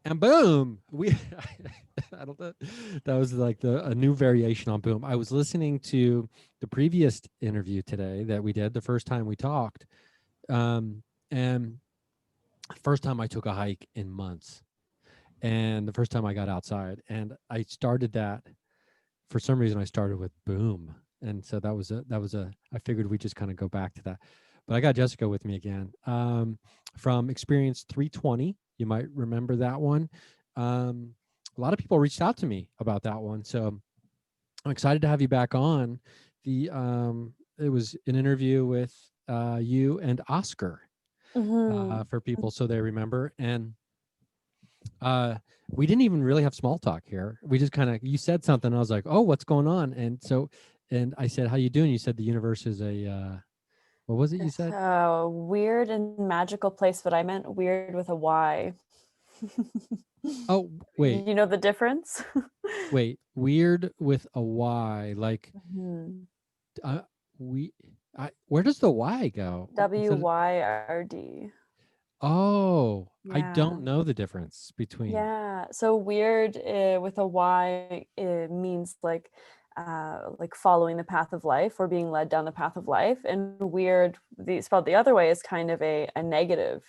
And boom, we I don't know. That was like a new variation on boom. I was listening to the previous interview today that we did the first time we talked. And first time I took a hike in months, and the first time I got outside, and I started that for some reason. I started with boom, and so that was a I figured we just kind of go back to that. But I got Jessica with me again, from Experience 320. You might remember that one. A lot of people reached out to me about that one, so I'm excited to have you back on. It was an interview with you and Oscar, Hmm. for people so they remember. And uh, we didn't even really have small talk here. We just kind of, you said something, and I was like, "Oh, what's going on?" And I said, "How you doing?" You said the universe is a what was it you It's said? a weird and magical place, but I meant weird with a Y. Oh, wait, You know the difference? wait, weird with a Y, like Mhm. uh, we. Where does the Y go? WYRD. Oh, I Yeah. don't know the difference between. Yeah. So weird with a Y, it means like following the path of life or being led down the path of life. And weird, spelled the other way, is kind of a negative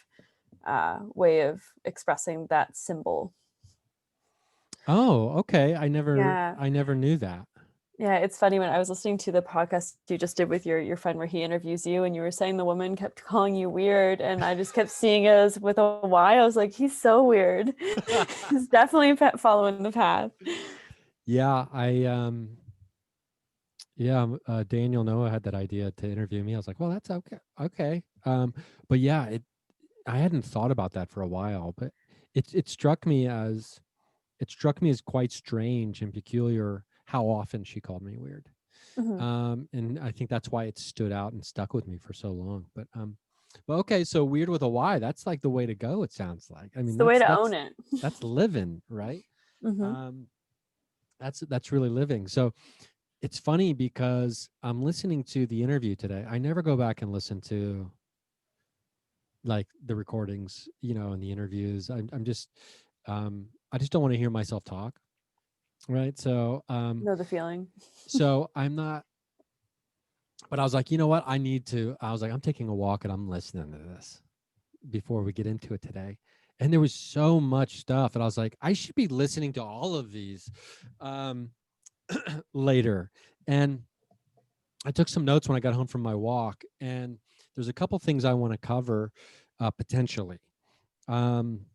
way of expressing that symbol. Oh, okay. I never Yeah. I never knew that. Yeah, it's funny when I was listening to the podcast you just did with your friend where he interviews you, and you were saying the woman kept calling you weird, and I just kept seeing it as with a Y. I was like, he's so weird. He's definitely following the path. Yeah, Daniel Noah had that idea to interview me. I was like, "Well, that's okay." Okay. But yeah, I hadn't thought about that for a while, but it struck me as quite strange and peculiar how often she called me weird. Mhm. And I think that's why it stood out and stuck with me for so long. But okay, so weird with a Y, that's like the way to go, it sounds like. I It's mean, the way that's to own it. that's living, right? Hmm. Um, that's really living. So it's funny because I'm listening to the interview today. I never go back and listen to like the recordings, and the interviews. I just don't want to hear myself talk, right? Know the feeling. So I'm not. But I was like, you know what? I need to. I was like, I'm taking a walk and I'm listening to this before we get into it today. And there was so much stuff, and I was like, I should be listening to all of these um, later. And I took some notes when I got home from my walk, and there's a couple things I want to cover, potentially. Um,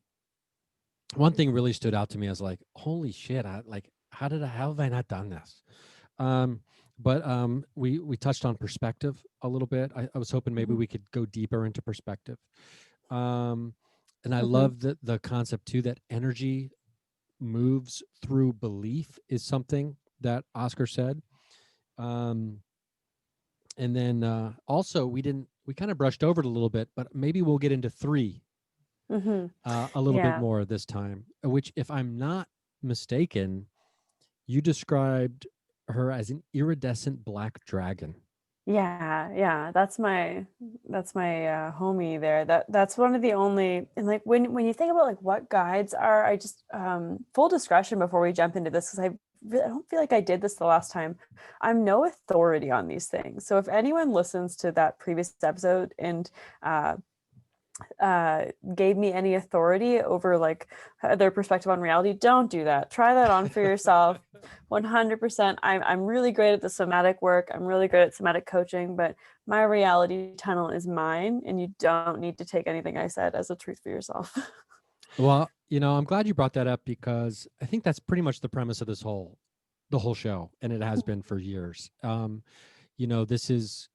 One thing really stood out to me. I was like, "Holy shit! How have I not done this?" Um, but we touched on perspective a little bit. I was hoping maybe Hmm. we could go deeper into perspective. Um, and I Hmm. love the concept too that energy moves through belief is something that Oscar said. Um, and then also we kind of brushed over it a little bit, but maybe we'll get into three Hmm. a little bit Yeah. more this time, which, if I'm not mistaken, you described her as an iridescent black dragon. Yeah, yeah, that's my homie there. That's one of the only, and like when you think about like what guides are, I just full discretion before we jump into this, because I don't feel like I did this the last time. I'm no authority on these things. So if anyone listens to that previous episode and uh uh gave me any authority over like their perspective on reality, don't do that. Try that on for yourself. 100%. I'm really great at the somatic work. I'm really good at somatic coaching, but my reality tunnel is mine, and you don't need to take anything I said as a truth for yourself. Well, I'm glad you brought that up because I think that's pretty much the premise of the whole show, and it has been for years. This is,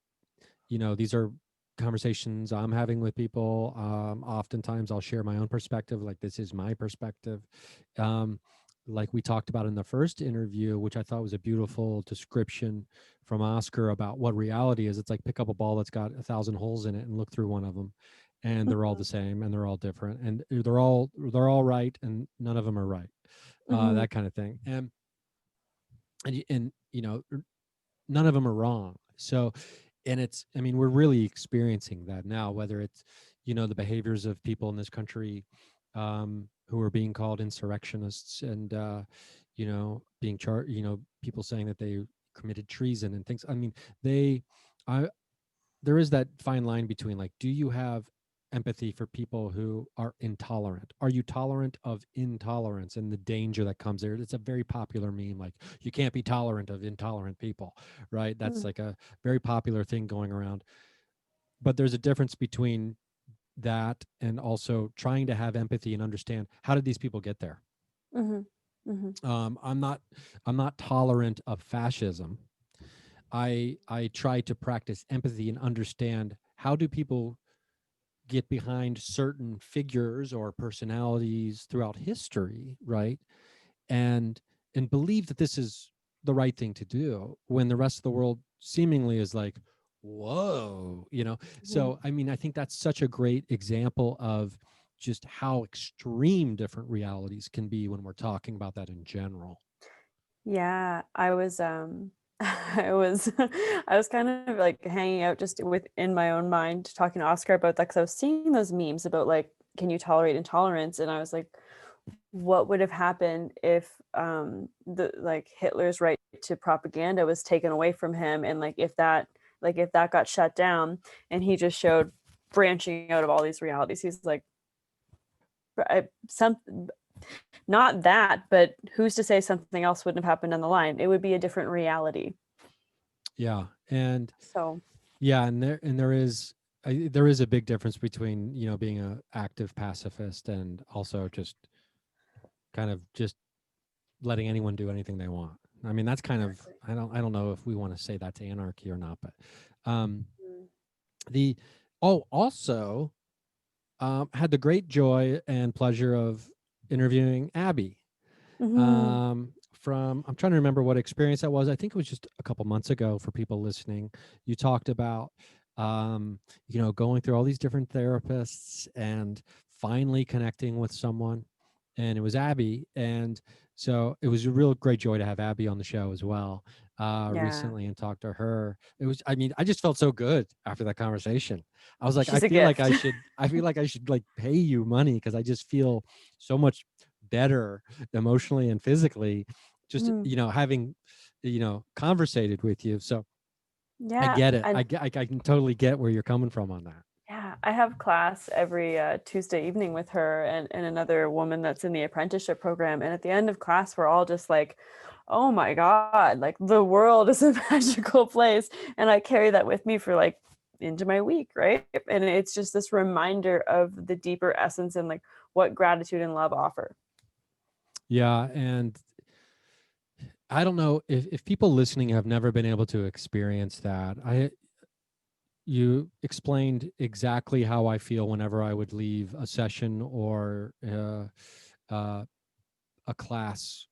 these are conversations I'm having with people. Oftentimes I'll share my own perspective, like this is my perspective. Um, like we talked about in the first interview, which I thought was a beautiful description from Oscar about what reality is. It's like pick up a ball that's got 1,000 holes in it and look through one of them, and they're all the same and they're all different and they're all right and none of them are right. Hmm. That kind of thing. And none of them are wrong. So, and I mean, we're really experiencing that now, whether it's, the behaviors of people in this country, who are being called insurrectionists, and being charged, people saying that they committed treason and things. I mean, they I there is that fine line between, like, do you have empathy for people who are intolerant? Are you tolerant of intolerance and the danger that comes there? It's a very popular meme, like, you can't be tolerant of intolerant people, right? That's Mm, like a very popular thing going around. But there's a difference between that and also trying to have empathy and understand, how did these people get there? mhm, mhm, I'm not tolerant of fascism. I try to practice empathy and understand, how do people get behind certain figures or personalities throughout history, right? And believe that this is the right thing to do, when the rest of the world seemingly is like, whoa. mhm. So I mean, I think that's such a great example of just how extreme different realities can be when we're talking about that in general. Yeah, I was I was I was kind of like hanging out just within my own mind talking to Oscar about that, because I was seeing those memes about like, can you tolerate intolerance? And I was like, what would have happened if the like Hitler's right to propaganda was taken away from him, and like if that got shut down, and he just showed branching out of all these realities. He's like, some not that, but who's to say something else wouldn't have happened on the line? It would be a different reality. Yeah. And So, yeah, there is a big difference between, being a active pacifist and also just kind of just letting anyone do anything they want. I mean, that's kind of, exactly. I don't know if we want to say that's anarchy or not, but um Mm. the also had the great joy and pleasure of interviewing Abby, Mhm. from, I'm trying to remember what experience that was. I think it was just a couple months ago. For people listening, you talked about going through all these different therapists and finally connecting with someone, and it was Abby. And so it was a real great joy to have Abby on the show as well, Yeah, recently, and talk to her. I mean, I just felt so good after that conversation. I was like, she's a gift. I feel like I should like pay you money, because I just feel so much better emotionally and physically, just Mhm. having conversated with you. So I Yeah, get it. and I can totally get where you're coming from on that. yeah, I have class every Tuesday evening with her and another woman that's in the apprenticeship program. And at the end of class, we're all just like, oh my God, like the world is a magical place. And I carry that with me for like into my week, right? And it's just this reminder of the deeper essence and like what gratitude and love offer. Yeah, and I don't know if people listening have never been able to experience that. You explained exactly how I feel whenever I would leave a session or uh, a class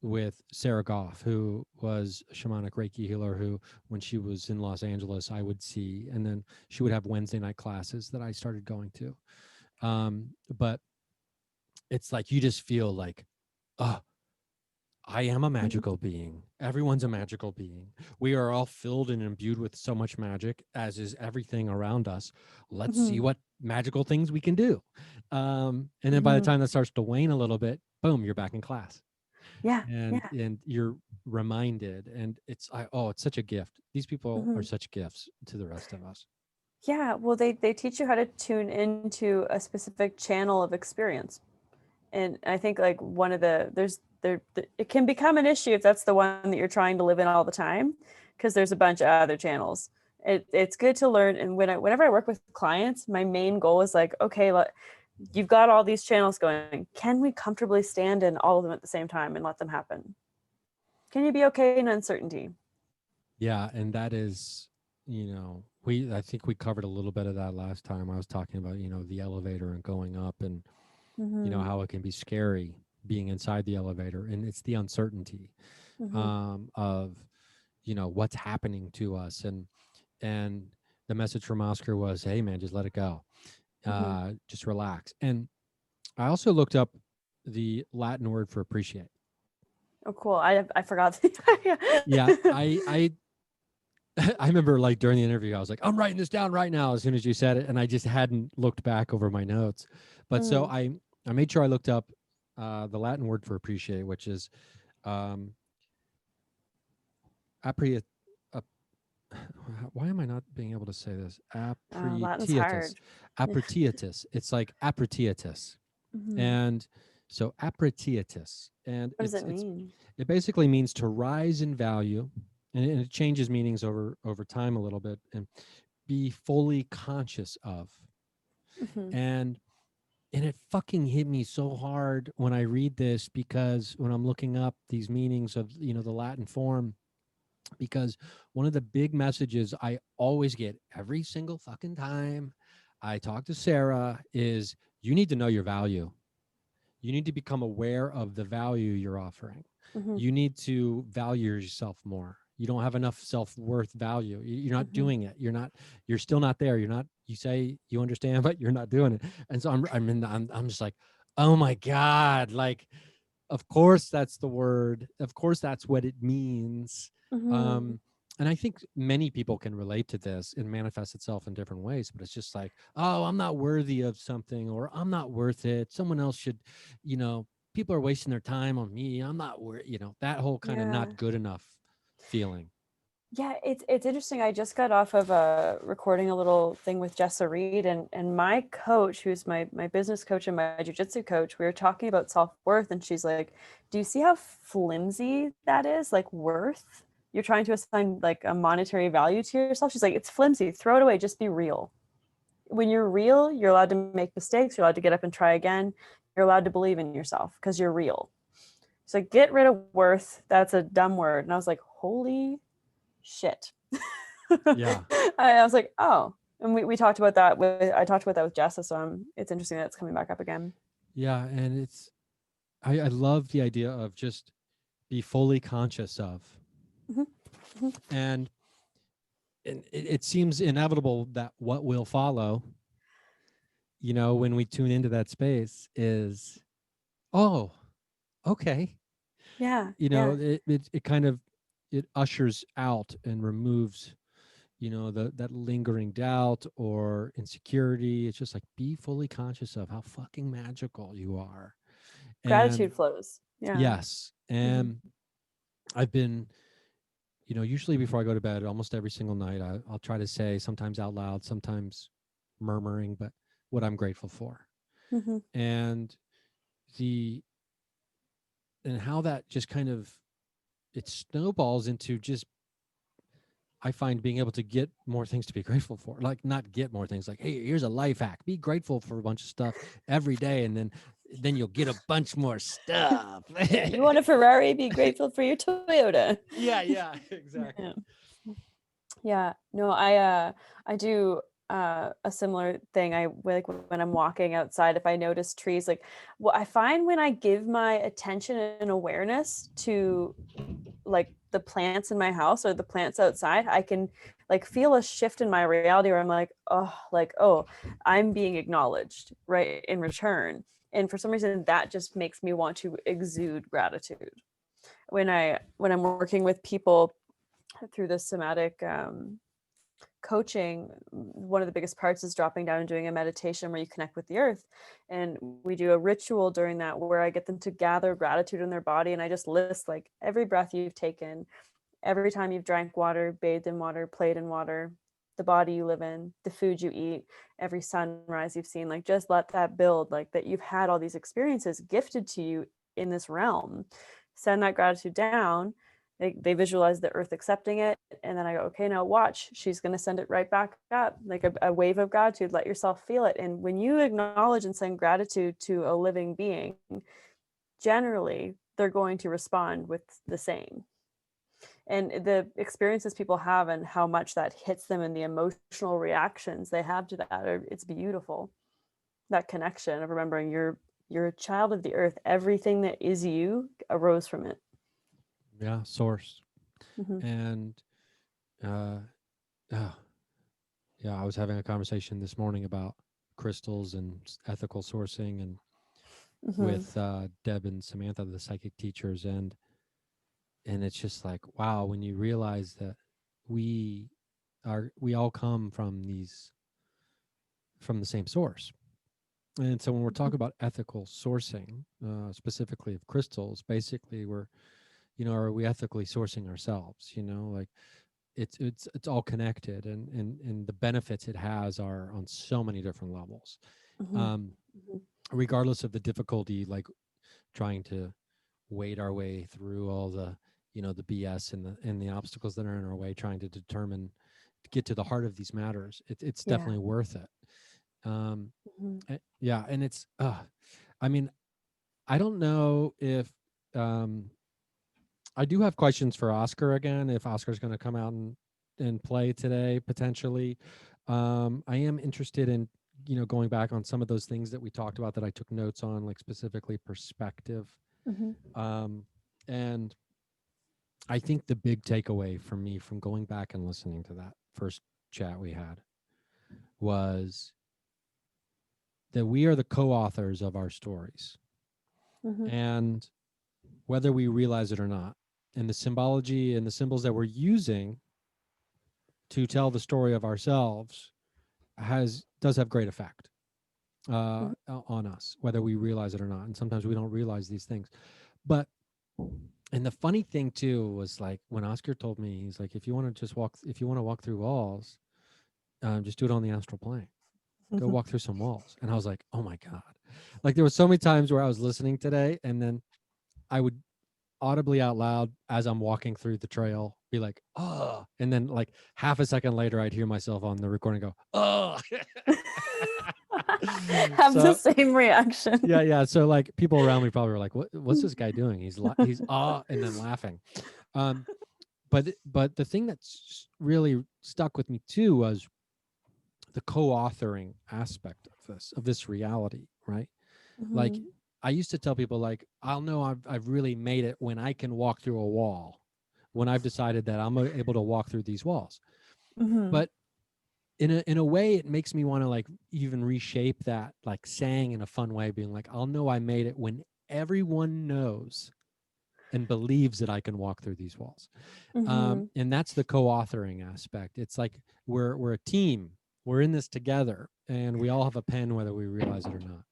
with Sarah Goff, who was a shamanic Reiki healer, who, when she was in Los Angeles, I would see. And then she would have Wednesday night classes that I started going to. But it's like, you just feel like, oh, I am a Mhm. magical being. Everyone's a magical being. We are all filled and imbued with so much magic, as is everything around us. Let's see Mhm. what magical things we can do. And then by the Mhm. time that starts to wane a little bit, boom, you're back in class, Yeah, and yeah. you're reminded. And it's such a gift. These people are Mhm. such gifts to the rest of us. Yeah, well, they teach you how to tune into a specific channel of experience. And I think like one of the there's there it can become an issue if that's the one that you're trying to live in all the time, because there's a bunch of other channels. It's good to learn. And whenever I work with clients, my main goal is like, okay, you've got all these channels going. Can we comfortably stand in all of them at the same time and let them happen? Can you be okay in uncertainty? Yeah, and that is, I think we covered a little bit of that last time. I was talking about, the elevator and going up, and Mm-hmm. how it can be scary being inside the elevator, and it's the uncertainty, Mm-hmm. of what's happening to us. And the message from Oscar was, hey man, just let it go, Mm-hmm. just relax. And I also looked up the Latin word for appreciate. Oh, cool. I forgot. Yeah. Yeah, I I remember, like, during the interview, I was like, I'm writing this down right now as soon as you said it, and I just hadn't looked back over my notes. But so Mm, I made sure I looked up the Latin word for appreciate, which is um, appre- ap- why am I not being able to say this? Latin's Appreciatus. hard. Appreciatus. It's like appreciatus. Mhm. And so appreciatus. And What does it mean? it basically means to rise in value, and it changes meanings over time a little bit, and be fully conscious of. Mhm. And it fucking hit me so hard when I read this, because when I'm looking up these meanings of, the Latin form, because one of the big messages I always get every single fucking time I talk to Sarah is, you need to know your value. You need to become aware of the value you're offering. Mhm. You need to value yourself more. You don't have enough self-worth value. You're not Mhm. doing it. You're still not there. You say you understand, but you're not doing it. And so I'm just like, oh my God, like, of course that's the word. Of course that's what it means. Mhm. Um, and I think many people can relate to this and manifest itself in different ways, but it's just like, oh, I'm not worthy of something, or I'm not worth it. Someone else should, you know, people are wasting their time on me. I'm not worth, that whole kind of Yeah. not good enough feeling. Yeah, it's interesting. I just got off of recording a little thing with Jessa Reed, and my coach, who's my business coach and my jujitsu coach, we were talking about self-worth, and she's like, "Do you see how flimsy that is? Like worth? You're trying to assign like a monetary value to yourself." She's like, "It's flimsy. Throw it away. Just be real. When you're real, you're allowed to make mistakes. You're allowed to get up and try again. You're allowed to believe in yourself because you're real." So get rid of worth. That's a dumb word. And I was like, holy shit. Yeah. I was like, oh. And we talked about that I talked about that with Jessa, so it's interesting that it's coming back up again. Yeah. And I love the idea of just be fully conscious of, Mhm, mhm. and it seems inevitable that what will follow, when we tune into that space is, oh, okay. Yeah, yeah. It kind of, it ushers out and removes, that lingering doubt or insecurity. It's just like, be fully conscious of how fucking magical you are. And Gratitude flows. Yeah. yes, Mhm. and I've been, usually before I go to bed, almost every single night, I'll try to say, sometimes out loud, sometimes murmuring, but what I'm grateful for. Mhm. And the and how that just kind of, it snowballs into just, I find being able to get more things to be grateful for. Like, not get more things, like, hey, here's a life hack. Be grateful for a bunch of stuff every day, and then you'll get a bunch more stuff. Yeah. You want a Ferrari? Be grateful for your Toyota. Yeah, Yeah. exactly. Yeah, no, I do a similar thing. I like when I'm walking outside, if I notice trees, like what I find when I give my attention and awareness to like the plants in my house or the plants outside, I can like feel a shift in my reality where I'm like, oh, I'm being acknowledged, right, in return. And for some reason that just makes me want to exude gratitude. When I'm working with people through the somatic coaching, one of the biggest parts is dropping down and doing a meditation where you connect with the earth. And we do a ritual during that where I get them to gather gratitude in their body. And I just list like every breath you've taken, every time you've drank water, bathed in water, played in water, the body you live in, the food you eat, every sunrise you've seen, like just let that build, like that you've had all these experiences gifted to you in this realm. Send that gratitude down. They visualize the earth accepting it. And then I go, okay, now watch. She's going to send it right back up, like a wave of gratitude. Let yourself feel it. And when you acknowledge and send gratitude to a living being, generally they're going to respond with the same. And the experiences people have and how much that hits them and the emotional reactions they have to that it's beautiful. That connection of remembering you're a child of the earth. Everything that is you arose from it. Yeah, source. Mm-hmm. And uh oh, yeah, I was having a conversation this morning about crystals and ethical sourcing, and Mm-hmm. with Deb and Samantha, the psychic teachers, and it's just like, wow, when you realize that we we all come from the same source. And so when we're Mhm. talking about ethical sourcing, specifically of crystals, basically we're, are we ethically sourcing ourselves? Like it's all connected, and the benefits it has are on so many different levels. Mhm. Um, Mhm. regardless of the difficulty, like trying to wade our way through all the, the BS and the obstacles that are in our way, trying to determine, to get to the heart of these matters. It's Yeah. definitely worth it. Um, Mhm. yeah, and it's, I mean, I don't know if, um, I do have questions for Oscar again, if Oscar's going to come out and play today, potentially. I am interested in, going back on some of those things that we talked about that I took notes on, like specifically perspective. Mhm. Um, and I think the big takeaway for me from going back and listening to that first chat we had was that we are the co-authors of our stories. Mhm. And whether we realize it or not, and the symbology and the symbols that we're using to tell the story of ourselves does have great effect Mhm. on us, whether we realize it or not. And sometimes we don't realize these things. But and the funny thing too was, like, when Oscar told me, he's like, if you want to walk through walls, just do it on the astral plane. Go Mhm. walk through some walls. And I was like, oh my God. Like, there was so many times where I was listening today, and then I would audibly out loud as I'm walking through the trail be like, oh, and then like half a second later I'd hear myself on the recording go, oh. Have the So same reaction. yeah. So like people around me probably were like, what's this guy doing? He's and then laughing. Um, but the thing that's really stuck with me too was the co-authoring aspect of this reality, right? Like, Mhm. I used to tell people, like, I'll know I've really made it when I can walk through a wall, when I've decided that I'm able to walk through these walls. Mhm. But in a way, it makes me want to, like, even reshape that, like saying in a fun way, being like, I'll know I made it when everyone knows and believes that I can walk through these walls. Mhm. And that's the co-authoring aspect. It's like we're a team. We're in this together, and we all have a pen, whether we realize it or not.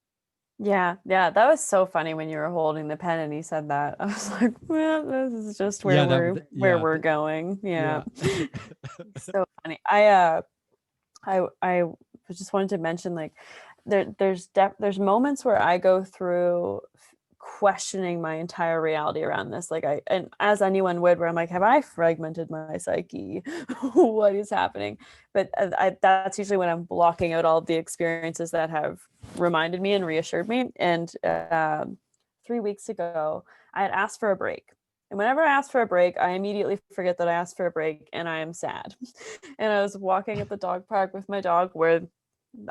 Yeah, yeah, that was so funny when you were holding the pen and he said that. I was like, well, this is just Yeah, where we're going. Yeah. yeah. So funny. I just wanted to mention, like, there's moments where I go through questioning my entire reality around this, like, and as anyone would, where I'm like, have I fragmented my psyche? What is happening? But that's usually when I'm blocking out all of the experiences that have reminded me and reassured me. And 3 weeks ago I had asked for a break, and whenever I ask for a break, I immediately forget that I asked for a break and I am sad. And I was walking at the dog park with my dog where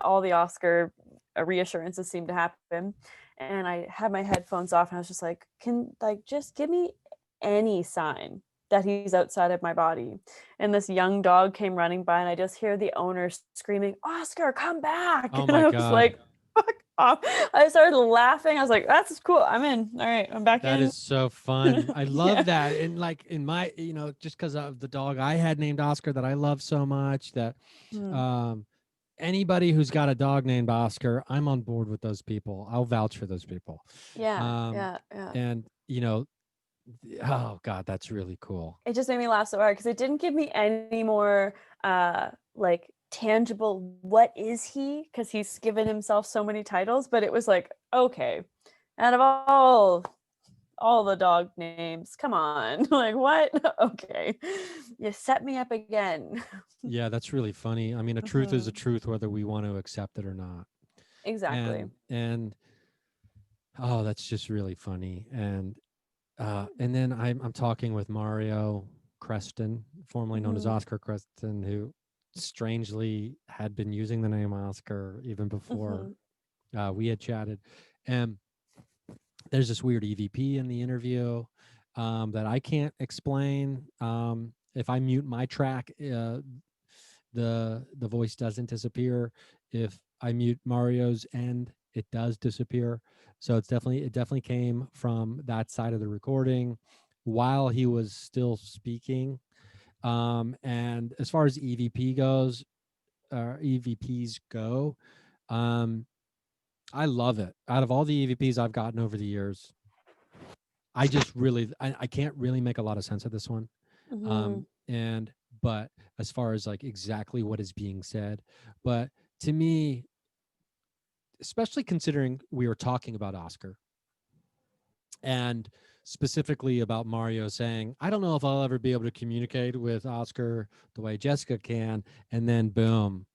all the Oscar reassurances seemed to happen. And I had my headphones off and I was just like, can, like, just give me any sign that he's outside of my body. And this young dog came running by and I just hear the owner screaming, Oscar, come back. Oh And my I was God. like, fuck off. I started laughing. I was like, that's cool. I'm in. All right, I'm back That in. is so fun. I Yeah. love that. And like in my, just because of the dog I had named Oscar that I love so much, that Mm. um anybody who's got a dog named Oscar, I'm on board with those people. I'll vouch for those people. Yeah. Um Yeah. Yeah. and oh God, that's really cool. It just made me laugh so hard because it didn't give me any more like tangible what is he, because he's given himself so many titles, but it was like, okay, out of all the dog names, come on. Like, what? Okay, you set me up again. Yeah, that's really funny. I mean, a truth is a Mhm. truth whether we want to accept it or not. Exactly. And oh, that's just really funny. And then I'm talking with Mario Creston, formerly known as Hmm. Oscar Creston, who strangely had been using the name Oscar even before Hmm. we had chatted. And there's this weird EVP in the interview that I can't explain. If I mute my track, the voice doesn't disappear. If I mute Mario's end, it does disappear. So it definitely came from that side of the recording while he was still speaking. And as far as EVPs go, um, I love it. Out of all the EVPs I've gotten over the years, I just really, I can't really make a lot of sense of this one. Hmm. And, but as far as like exactly what is being said, but to me, especially considering we were talking about Oscar and specifically about Mario saying, I don't know if I'll ever be able to communicate with Oscar the way Jessica can. And then boom,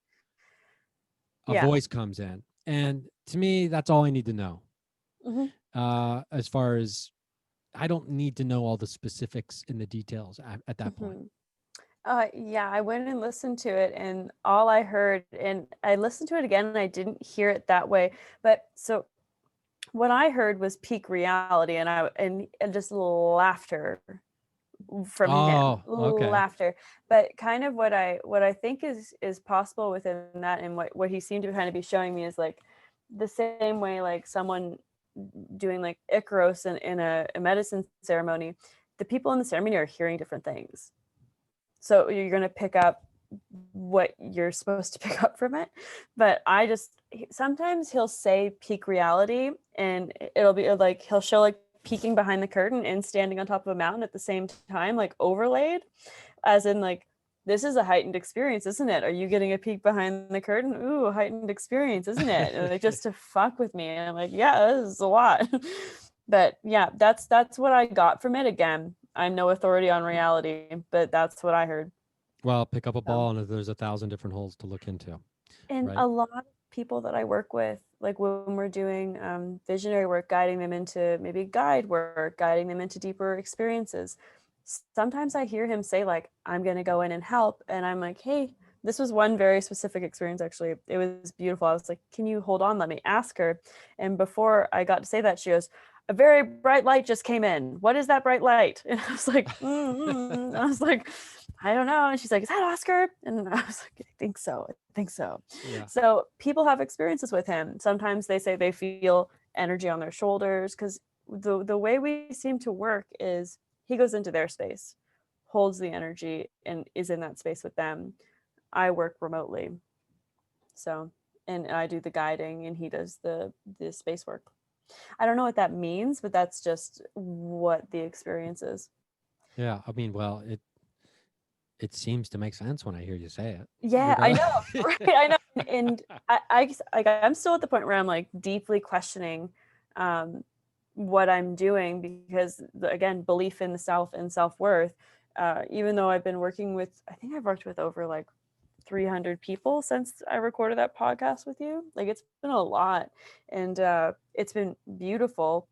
a Yeah. voice comes in. And to me, that's all I need to know. Hmm. As far as I don't need to know all the specifics and the details at that point. Hmm. Yeah, I went and listened to it, and all I heard, and I listened to it again, and I didn't hear it that way. But so what I heard was peak reality, and and just laughter from him, Oh, okay. laughter. But kind of what I think is possible within that, and what he seemed to kind of be showing me is like the same way like someone doing like Icaros in a medicine ceremony, the people in the ceremony are hearing different things. So you're going to pick up what you're supposed to pick up from it. But I just sometimes he'll say peak reality, and it'll be like he'll show like peeking behind the curtain and standing on top of a mountain at the same time, like overlaid, as in like this is a heightened experience, isn't it? Are you getting a peek behind the curtain? Ooh, heightened experience, isn't it? And like just to fuck with me. And I'm like, yeah, this is a lot. But yeah, that's what I got from it. Again, I'm no authority on reality, but that's what I heard. Well, pick up a So, ball and there's 1,000 different holes to look into, and right? a lot of people that I work with, like when we're doing visionary work, guiding them into maybe guide work, guiding them into deeper experiences, sometimes I hear him say like, I'm going to go in and help. And I'm like, hey, this was one very specific experience. Actually, it was beautiful. I was like, can you hold on? Let me ask her. And before I got to say that, she goes, a very bright light just came in. What is that bright light? And I was like, I was like, I don't know. And she's like, is that Oscar? And I was like, I think so. I think so. Yeah. So people have experiences with him. Sometimes they say they feel energy on their shoulders because the way we seem to work is he goes into their space, holds the energy, and is in that space with them. I work remotely. So, and I do the guiding and he does the space work. I don't know what that means, but that's just what the experience is. Yeah. I mean, well, it seems to make sense when I hear you say it. Yeah, I Because know, right? I know, and like I'm still at the point where I'm like deeply questioning um, what I'm doing because again, belief in the self and self worth. Even though I've been working with, I think I've worked with over like 300 people since I recorded that podcast with you. Like it's been a lot, and it's been beautiful.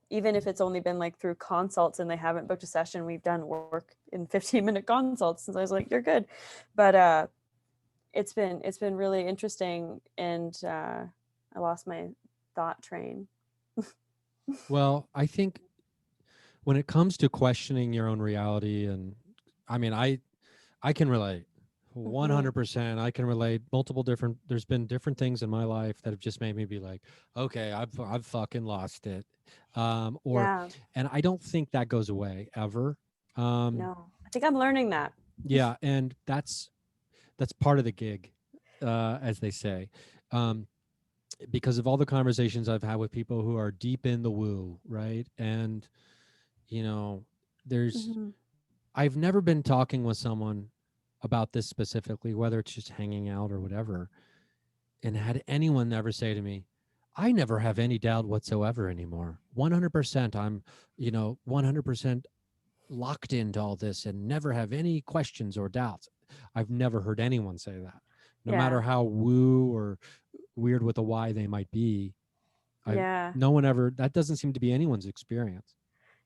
Even if it's only been like through consults and they haven't booked a session, we've done work in 15-minute consults. And I was like, you're good. But it's been really interesting, and I lost my thought train. well, I think when it comes to questioning your own reality, and I mean, I can relate Hmm. 100%. I can relate multiple different, there's been different things in my life that have just made me be like, okay, I've fucking lost it. Or, Yeah, and I don't think that goes away ever. Um, no, I think I'm learning that. yeah. And that's part of the gig, as they say. Um, because of all the conversations I've had with people who are deep in the woo, right? And, you know, there's, Hmm. I've never been talking with someone about this specifically, whether it's just hanging out or whatever, and had anyone ever say to me, I never have any doubt whatsoever anymore. 100%. I'm, 100% locked into all this and never have any questions or doubts. I've never heard anyone say that. No matter Yeah, how woo or weird with a why they might be, I've yeah. no one ever, that doesn't seem to be anyone's experience.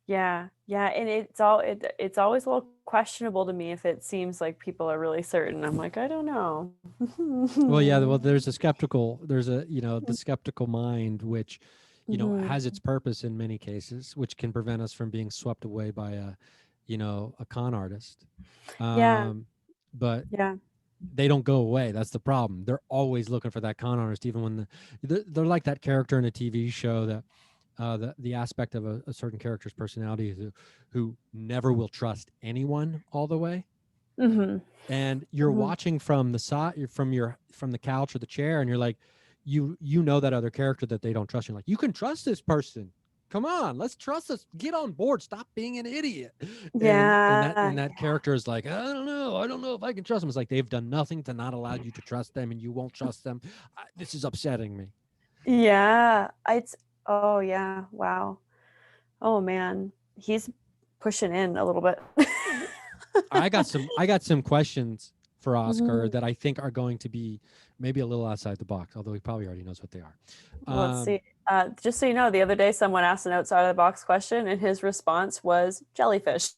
Yeah, yeah, and it's always a little questionable to me if it seems like people are really certain. I'm like, I don't know. Well, yeah, well, there's the skeptical mind, which, Hmm. has its purpose in many cases, which can prevent us from being swept away by a con artist. Yeah, Um, but yeah. they don't go away. That's the problem. They're always looking for that con artist, even when they're like that character in a TV show that the aspect of a certain character's personality who never will trust anyone all the way, Hmm. and you're Hmm. watching from the side, from the couch or the chair, and you're like, you know that other character that they don't trust. You're like, you can trust this person. Come on, let's trust us. Get on board. Stop being an idiot. And that character is like, I don't know. I don't know if I can trust them. It's like they've done nothing to not allow you to trust them, and you won't trust them. This is upsetting me. Yeah. Oh yeah. Wow. Oh man. He's pushing in a little bit. I got some questions for Oscar Mhm. that I think are going to be maybe a little outside the box, although he probably already knows what they are. Let's see. Just so you know, the other day someone asked an outside of the box question and his response was jellyfish.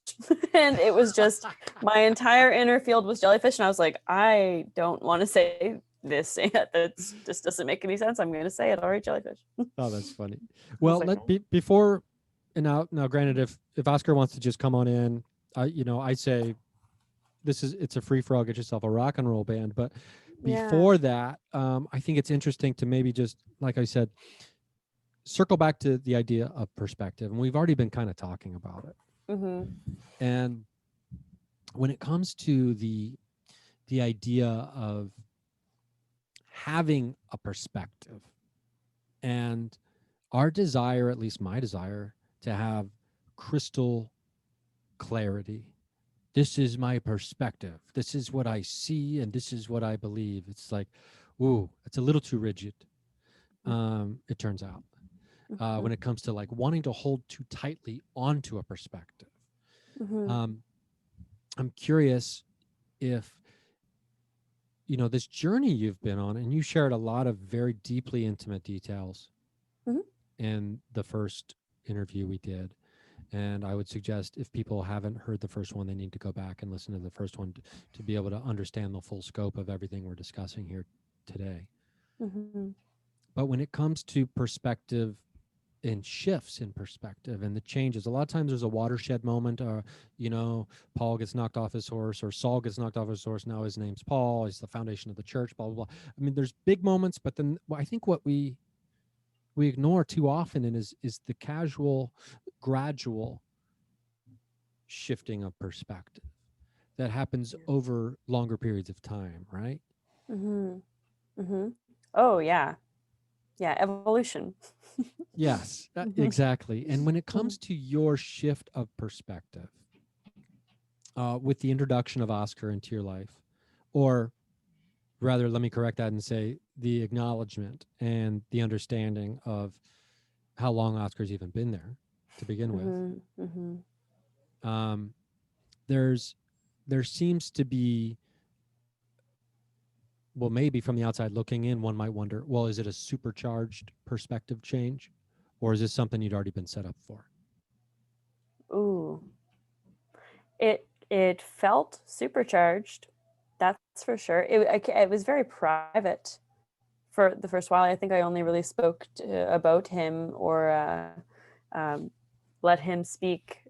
And it was just my entire inner field was jellyfish. And I was like, I don't want to say this. This doesn't make any sense. I'm going to say it. All right, jellyfish. Oh, that's funny. I Well, was like, let be before and now granted, if Oscar wants to just come on in, I say it's a free for all. Get yourself a rock and roll band. But yeah. before that, I think it's interesting to maybe just, like I said, circle back to the idea of perspective, and we've already been kind of talking about it. Mm-hmm. And when it comes to the idea of having a perspective, and our desire, at least my desire, to have crystal clarity. This is my perspective. This is what I see, and this is what I believe. It's like, ooh, it's a little too rigid. It turns out, when it comes to like wanting to hold too tightly onto a perspective. Mm-hmm. I'm curious if this journey you've been on, and you shared a lot of very deeply intimate details Mhm. in the first interview we did. And I would suggest, if people haven't heard the first one, they need to go back and listen to the first one to be able to understand the full scope of everything we're discussing here today. Mm-hmm. But when it comes to perspective and shifts in perspective and the changes, a lot of times there's a watershed moment. Paul gets knocked off his horse, or Saul gets knocked off his horse. Now his name's Paul. He's the foundation of the church, blah, blah, blah. I mean, there's big moments, but then I think what we ignore too often is the casual, gradual shifting of perspective that happens over longer periods of time, right? Mm-hmm. Mm-hmm. Oh yeah. Yeah. Evolution. Yes, Mhm. exactly. And when it comes to your shift of perspective, with the introduction of Oscar into your life, or rather, let me correct that and say the acknowledgement and the understanding of how long Oscar's even been there to begin with. Mm-hmm. Mm-hmm. There seems to be, well, maybe from the outside looking in, one might wonder, well, is it a supercharged perspective change, or is this something you'd already been set up for? Ooh. It felt supercharged. That's for sure. It was very private for the first while. I think I only really spoke about him, or let him speak.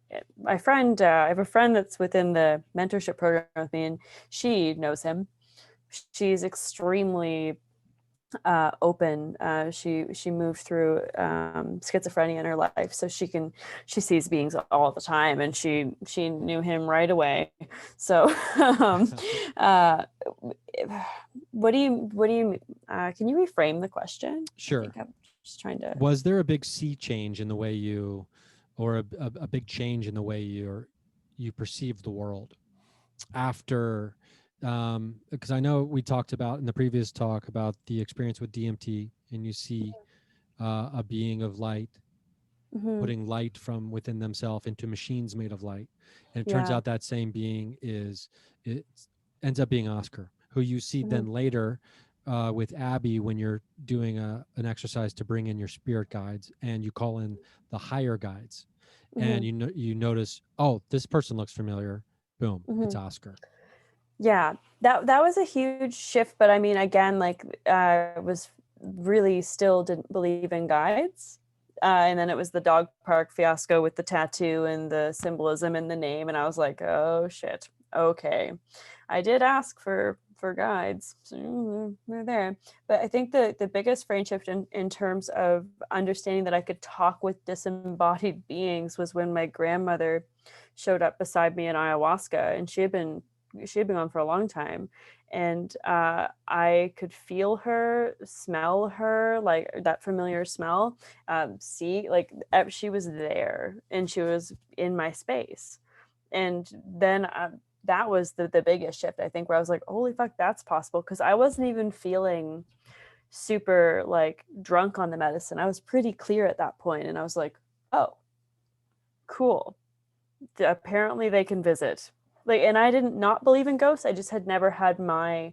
My friend, I have a friend that's within the mentorship program with me, and she knows him. She's extremely open. She moved through schizophrenia in her life, so she sees beings all the time, and she knew him right away. So, uh, what do you can you reframe the question? Sure. I think I'm just trying to. Was there a big sea change in the way you, or a big change in the way you perceive the world after? Because I know we talked about in the previous talk about the experience with DMT, and you see a being of light Mm-hmm. putting light from within themselves into machines made of light, and it turns Yeah. out that same being it ends up being Oscar, who you see Mm-hmm. then later with Abby when you're doing an exercise to bring in your spirit guides, and you call in the higher guides, and Mm-hmm. you notice, oh, this person looks familiar. Boom, it's Mm-hmm. Oscar. Yeah, that was a huge shift. But I mean, again, like I was really still didn't believe in guides. And then it was the dog park fiasco with the tattoo and the symbolism in the name, and I was like, oh shit, okay. I did ask for guides, so they're there. But I think the biggest frame shift in terms of understanding that I could talk with disembodied beings was when my grandmother showed up beside me in ayahuasca, and she had been she had been gone for a long time, and I could feel her, smell her, like that familiar smell, see, like she was there and she was in my space. And then that was the biggest shift, I think, where I was like, holy fuck, that's possible. Because I wasn't even feeling super like drunk on the medicine. I was pretty clear at that point, and I was like, oh, cool. Apparently they can visit. Like, and I didn't not believe in ghosts. I just had never had my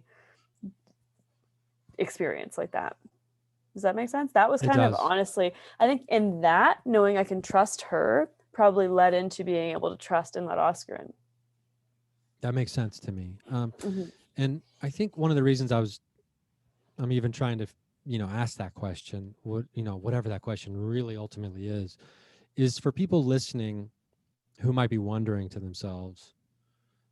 experience like that. Does that make sense? That was It kind of, does. honestly, I think in that, knowing I can trust her probably led into being able to trust and let Oscar in. That makes sense to me. Mhm. And I think one of the reasons I'm even trying to, ask that question, whatever that question really ultimately is for people listening who might be wondering to themselves,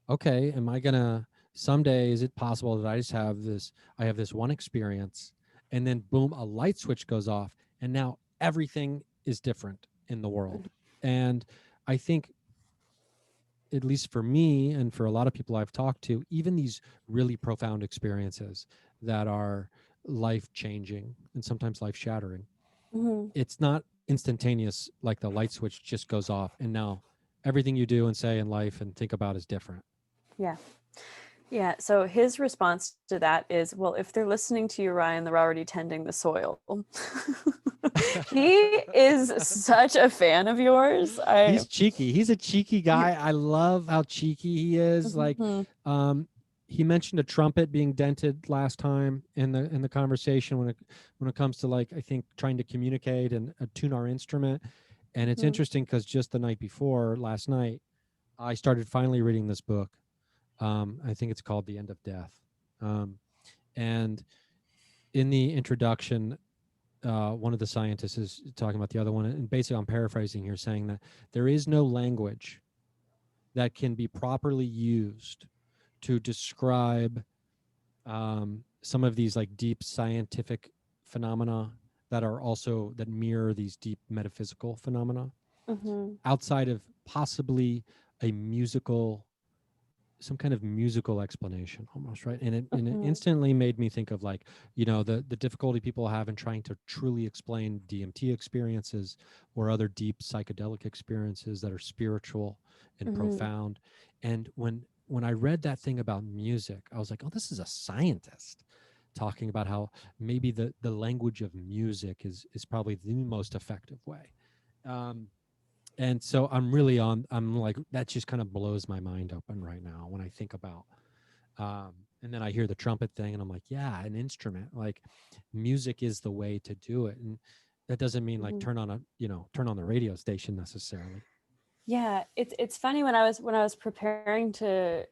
okay, am I gonna someday, is it possible that I have this one experience and then boom, a light switch goes off and now everything is different in the world. And I think, at least for me and for a lot of people I've talked to, even these really profound experiences that are life changing and sometimes life shattering, Mhm. it's not instantaneous, like the light switch just goes off and now everything you do and say in life and think about is different. Yeah. Yeah. So his response to that is, well, if they're listening to you, Ryan, they're already tending the soil. He is such a fan of yours. He's cheeky. He's a cheeky You, guy. I love how cheeky he is. Like, Mhm. um, he mentioned a trumpet being dented last time in the conversation when it comes to, like, I think trying to communicate and tune our instrument. And it's Mhm. interesting because just the night before last night, I started finally reading this book. I think it's called The End of Death. And in the introduction, one of the scientists is talking about the other one, and basically I'm paraphrasing here, saying that there is no language that can be properly used to describe some of these like deep scientific phenomena that mirror these deep metaphysical phenomena Mhm. outside of possibly a musical, some kind of musical explanation almost, right? And it Mhm. instantly made me think of, like, the difficulty people have in trying to truly explain DMT experiences or other deep psychedelic experiences that are spiritual and Mhm. profound. And when I read that thing about music, I was like, oh, this is a scientist talking about how maybe the language of music is probably the most effective way. um, and so I'm like, that just kind of blows my mind open right now when I think about, and then I hear the trumpet thing and I'm like, yeah, an instrument, like music is the way to do it. And that doesn't mean like Mhm. turn on the radio station necessarily. Yeah, it's funny when I was preparing to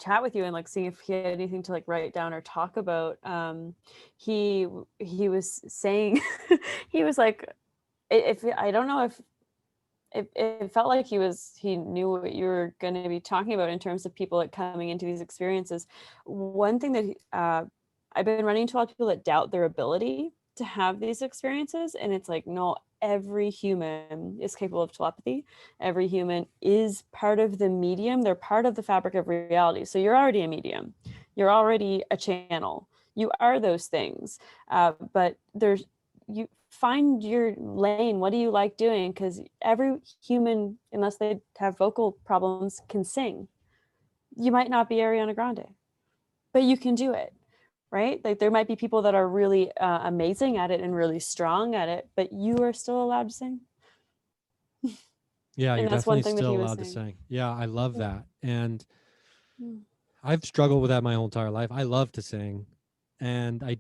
chat with you and like seeing if he had anything to like write down or talk about. He was saying he was like, if I don't know if it felt like he knew what you were going to be talking about in terms of people like coming into these experiences. One thing that I've been running into a lot of people that doubt their ability to have these experiences, and it's like, no, every human is capable of telepathy. Every human is part of the medium. They're part of the fabric of reality. So you're already a medium. You're already a channel. You are those things. But there's you find your lane. What do you like doing? Because every human, unless they have vocal problems, can sing. You might not be Ariana Grande, but you can do it, right? Like there might be people that are really amazing at it and really strong at it, but you are still allowed to sing. Yeah, And you're that's one definitely thing that still he was allowed to saying. sing. Yeah, I love Yeah. that. And Mm. I've struggled with that my whole entire life. I love to sing, and I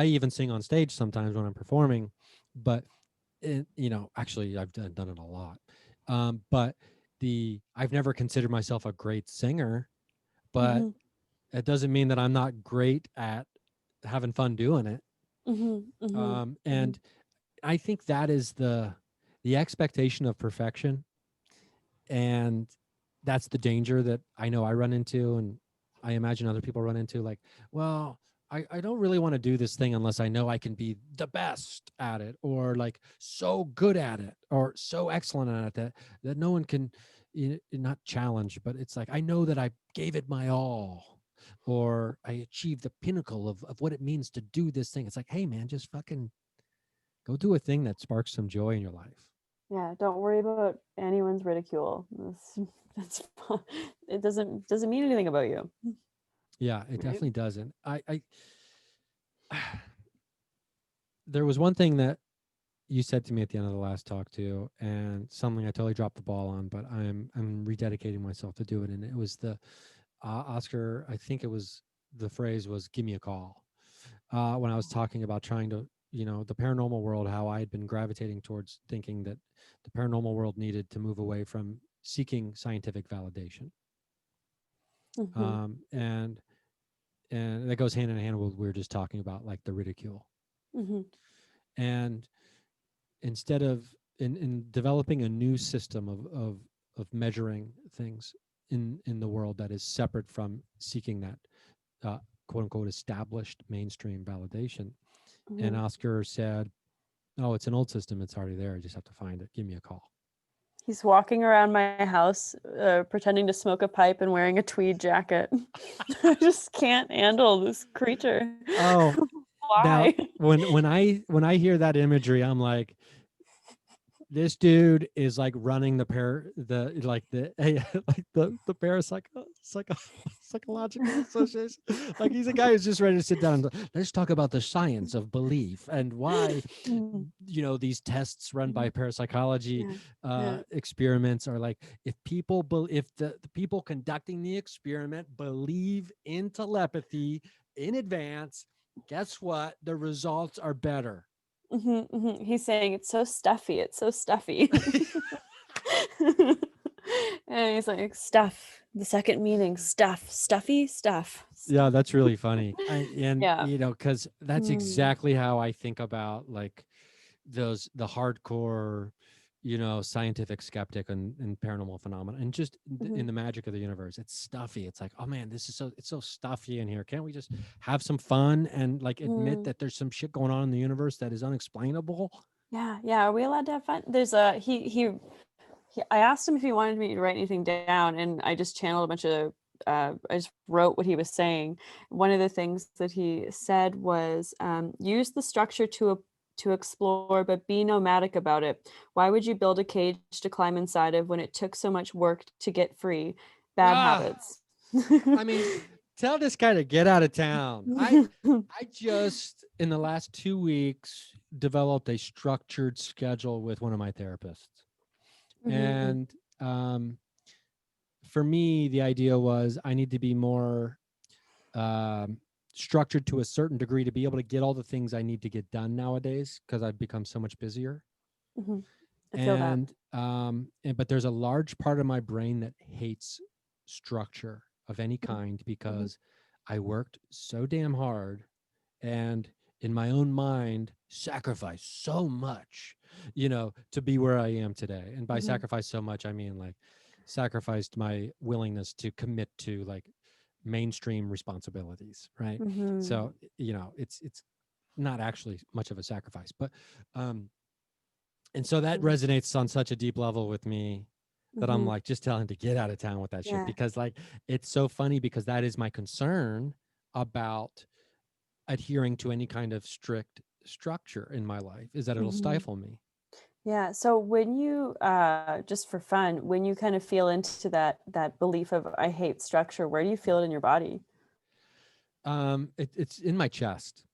even sing on stage sometimes when I'm performing, but actually I've done it a lot. But I've never considered myself a great singer, but Mhm. it doesn't mean that I'm not great at having fun doing it. Mhm. Mhm. Mhm. And I think that is the expectation of perfection, and that's the danger that I know I run into, and I imagine other people run into. Like, well, I don't really want to do this thing unless I know I can be the best at it, or like so good at it, or so excellent at it that no one can not challenged, but it's like, I know that I gave it my all, or I achieved the pinnacle of what it means to do this thing. It's like, hey man, just fucking go do a thing that sparks some joy in your life. Yeah, don't worry about anyone's ridicule. That's fun. It doesn't mean anything about you, Yeah, it right? definitely doesn't. There was one thing that you said to me at the end of the last talk too, and something I totally dropped the ball on, but I'm rededicating myself to do it. And it was the Oscar. I think it was, the phrase was "give me a call," when I was talking about trying to, the paranormal world, how I had been gravitating towards thinking that the paranormal world needed to move away from seeking scientific validation, Mm-hmm. and that goes hand in hand with what we were just talking about, like the ridicule. Mm-hmm. And instead of in developing a new system of measuring things in the world that is separate from seeking that quote unquote established mainstream validation. And Mm-hmm. Oscar said, "Oh, it's an old system. It's already there. I just have to find it. Give me a call." He's walking around my house, pretending to smoke a pipe and wearing a tweed jacket. I just can't handle this creature. Oh, now Why? when I hear that imagery, I'm like, this dude is like running psychological association. Like, he's a guy who's just ready to sit down and let's talk about the science of belief and why Mm, these tests run by parapsychology yeah, yeah. experiments are like, if the people conducting the experiment believe in telepathy in advance, guess what? The results are better. He's saying it's so stuffy. It's so stuffy. And he's like, stuff. The second meaning, stuff, stuffy, stuff. Yeah, Stuff. that's really funny. And Yeah. because that's Mm, exactly how I think about like the hardcore, scientific skeptic and paranormal phenomena, and just mhm. in the magic of the universe. It's stuffy. It's like, oh man, it's so stuffy in here. Can't we just have some fun and like admit Mm. that there's some shit going on in the universe that is unexplainable? Yeah, yeah. Are we allowed to have fun? There's a I asked him if he wanted me to write anything down, and I just channeled a bunch of I just wrote what he was saying. One of the things that he said was, use the structure to explore, but be nomadic about it. Why would you build a cage to climb inside of when it took so much work to get free? Bad Ah, habits. I mean, tell this guy to get out of town. I just in the last 2 weeks developed a structured schedule with one of my therapists. Mhm, And for me, the idea was I need to be more um, structured to a certain degree to be able to get all the things I need to get done nowadays, because I've become so much busier. mhm. I feel that. But there's a large part of my brain that hates structure of any Mhm, kind, mhm, because I worked so damn hard and in my own mind sacrificed so much, to be where I am today. And by mhm, sacrifice so much, I mean like sacrificed my willingness to commit to like mainstream responsibilities, right? mhm, So, it's not actually much of a sacrifice, but um and so that mhm, resonates on such a deep level with me that I'm mhm. like, just tell him to get out of town with that shit, Yeah. because like it's so funny, because that is my concern about adhering to any kind of strict structure in my life, is that it'll Mhm. stifle me. Yeah. So when you just for fun, when you kind of feel into that belief of I hate structure, where do you feel it in your body? It's in my chest.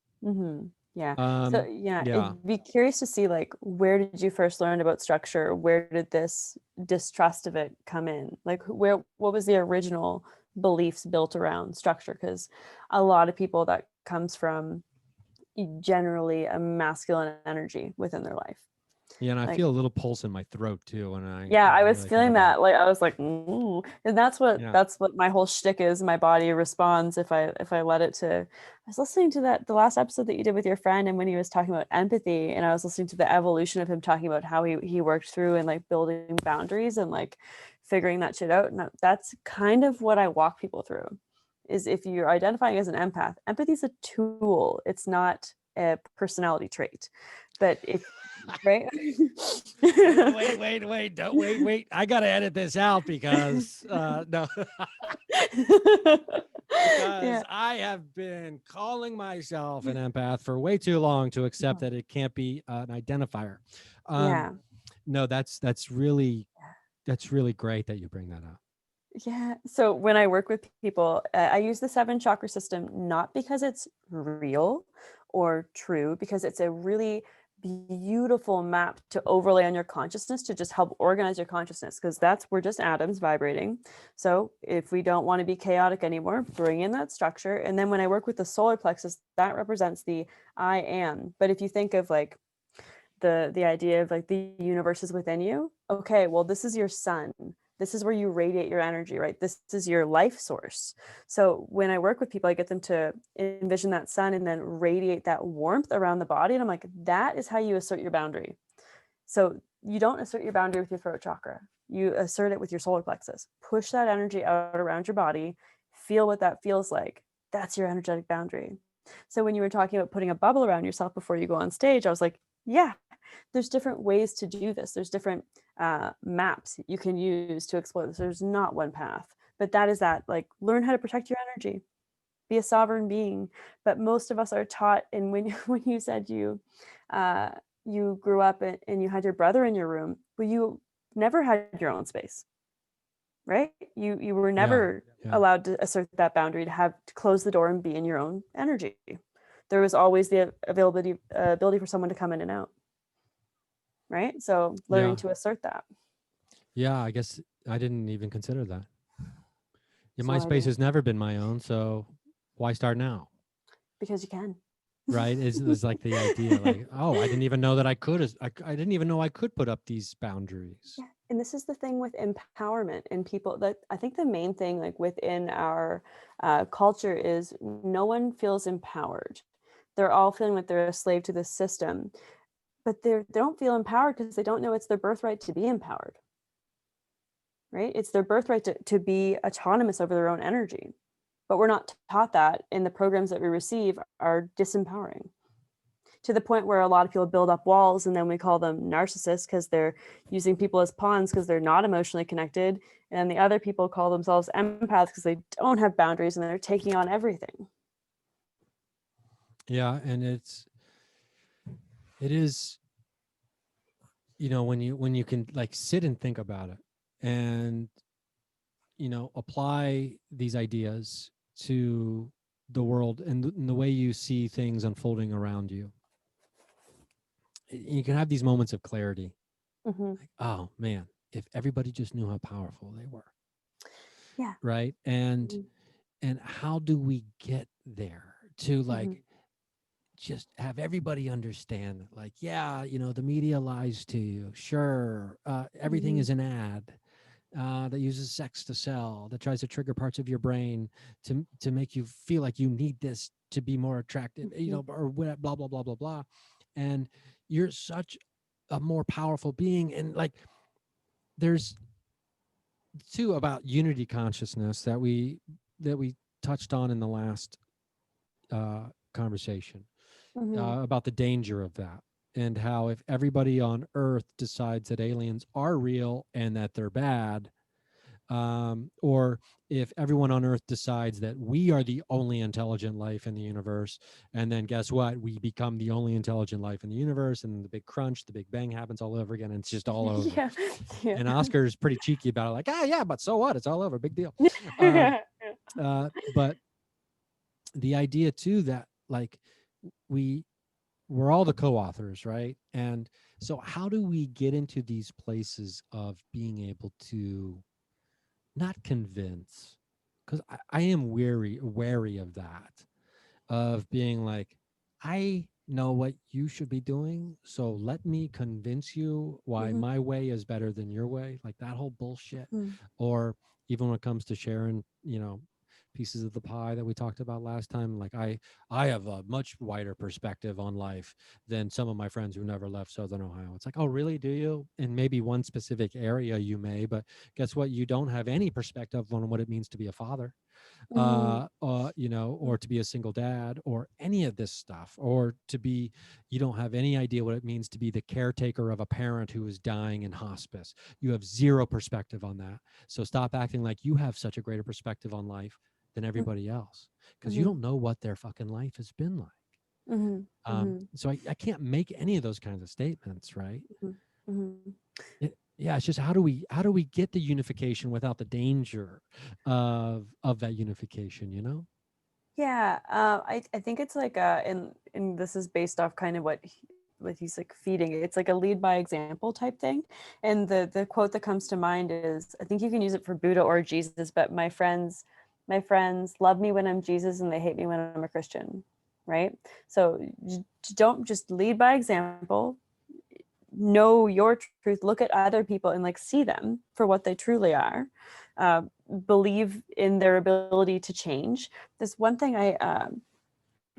Yeah. So um yeah, yeah. it'd be curious to see like where did you first learn about structure? Where did this distrust of it come in? Like what was the original beliefs built around structure? Because a lot of people that comes from generally a masculine energy within their life. Yeah, and I Like feel a little pulse in my throat too when I yeah, I was really think feeling about it. that. Like I was like, ooh. And Yeah. that's what my whole shtick is. My body responds if I let it to. I was listening to the last episode that you did with your friend, and when he was talking about empathy, and I was listening to the evolution of him talking about how he worked through and like building boundaries and like figuring that shit out. And that's kind of what I walk people through. Is if you're identifying as an empath, empathy is a tool. It's not a personality trait. But if right? Wait, don't wait. I gotta edit this out because no, Yeah. because I have been calling myself an empath for way too long to accept that it can't be an identifier. Um, Yeah. no, that's really great that you bring that up. Yeah. So when I work with people, I use the seven chakra system not because it's real or true, because it's a really beautiful map to overlay on your consciousness to just help organize your consciousness, because we're just atoms vibrating. So if we don't want to be chaotic anymore, bring in that structure. And then when I work with the solar plexus, that represents the I am. But if you think of like the idea of like the universe is within you, okay, well, this is your sun, this is where you radiate your energy, right? This is your life source. So when I work with people, I get them to envision that sun and then radiate that warmth around the body, and I'm like, that is how you assert your boundary. So you don't assert your boundary with your throat chakra, you assert it with your solar plexus. Push that energy out around your body, feel what that feels like. That's your energetic boundary. So when you were talking about putting a bubble around yourself before you go on stage, I was like, yeah, there's different ways to do this. There's different maps you can use to explore this. There's not one path, but that is that, like, learn how to protect your energy, be a sovereign being. But most of us are taught, and when when you said uh, you grew up and you had your brother in your room, but you never had your own space, right? You were Yeah, never yeah, allowed to assert that boundary, to have to close the door and be in your own energy. There was always the availability ability for someone to come in and out, right? So learning yeah, to assert that. yeah. I guess I didn't even consider that. Yeah, So my I space do, has never been my own, so why start now? because you can. Right? Is like the idea, like, oh, I didn't even know that I could. I didn't even know I could put up these boundaries. Yeah. And this is the thing with empowerment and people, that I think the main thing, like within our culture, is no one feels empowered. They're all feeling like they're a slave to the system, but they don't feel empowered because they don't know it's their birthright to be empowered, right? It's their birthright to be autonomous over their own energy. But we're not taught that, and the programs that we receive are disempowering, to the point where a lot of people build up walls, and then we call them narcissists because they're using people as pawns because they're not emotionally connected. And the other people call themselves empaths because they don't have boundaries and they're taking on everything. Yeah, and it is, when you can like sit and think about it and apply these ideas to the world and the way you see things unfolding around you, you can have these moments of clarity, Hmm. like, oh man, if everybody just knew how powerful they were, Yeah. right? and Hmm. and how do we get there to Hmm. like just have everybody understand that, like, yeah, the media lies to you, sure, everything Hmm. is an ad that uses sex to sell, that tries to trigger parts of your brain to make you feel like you need this to be more attractive, Hmm. or blah blah blah blah blah. And you're such a more powerful being. And like, there's two about unity consciousness that we touched on in the last conversation, Hmm. about the danger of that, and how if everybody on Earth decides that aliens are real and that they're bad, or if everyone on Earth decides that we are the only intelligent life in the universe, and then guess what? We become the only intelligent life in the universe, and the big crunch, the big bang happens all over again, and it's just all over. Yeah. Yeah. And Oscar is pretty cheeky about it, like, yeah, but so what? It's all over, big deal. Um, Yeah. but the idea too that like we we're all the co-authors, right? And so how do we get into these places of being able to not convince, because I am wary of that, of being like, I know what you should be doing, so let me convince you why Hmm. my way is better than your way, like that whole bullshit. Hmm. Or even when it comes to sharing, pieces of the pie that we talked about last time, like I have a much wider perspective on life than some of my friends who never left Southern Ohio. It's like, oh really, do you? In maybe one specific area you may, but guess what, you don't have any perspective on what it means to be a father. Mhm. or to be a single dad, or any of this stuff, or to be, you don't have any idea what it means to be the caretaker of a parent who is dying in hospice. You have zero perspective on that. So stop acting like you have such a greater perspective on life than everybody else, because you Mhm. don't know what their fucking life has been like. Mhm. Mhm. So I can't make any of those kinds of statements, right? Mhm. Mhm. Yeah, it's just how do we get the unification without the danger of that unification, you know? Yeah, I think it's like and this is based off kind of what he's like feeding. It's like a lead by example type thing. And the quote that comes to mind is, I think you can use it for Buddha or Jesus, but my friends love me when I'm Jesus and they hate me when I'm a Christian, right? So don't just lead by example. Know your truth, look at other people and like see them for what they truly are. uh, Believe in their ability to change. This one thing I have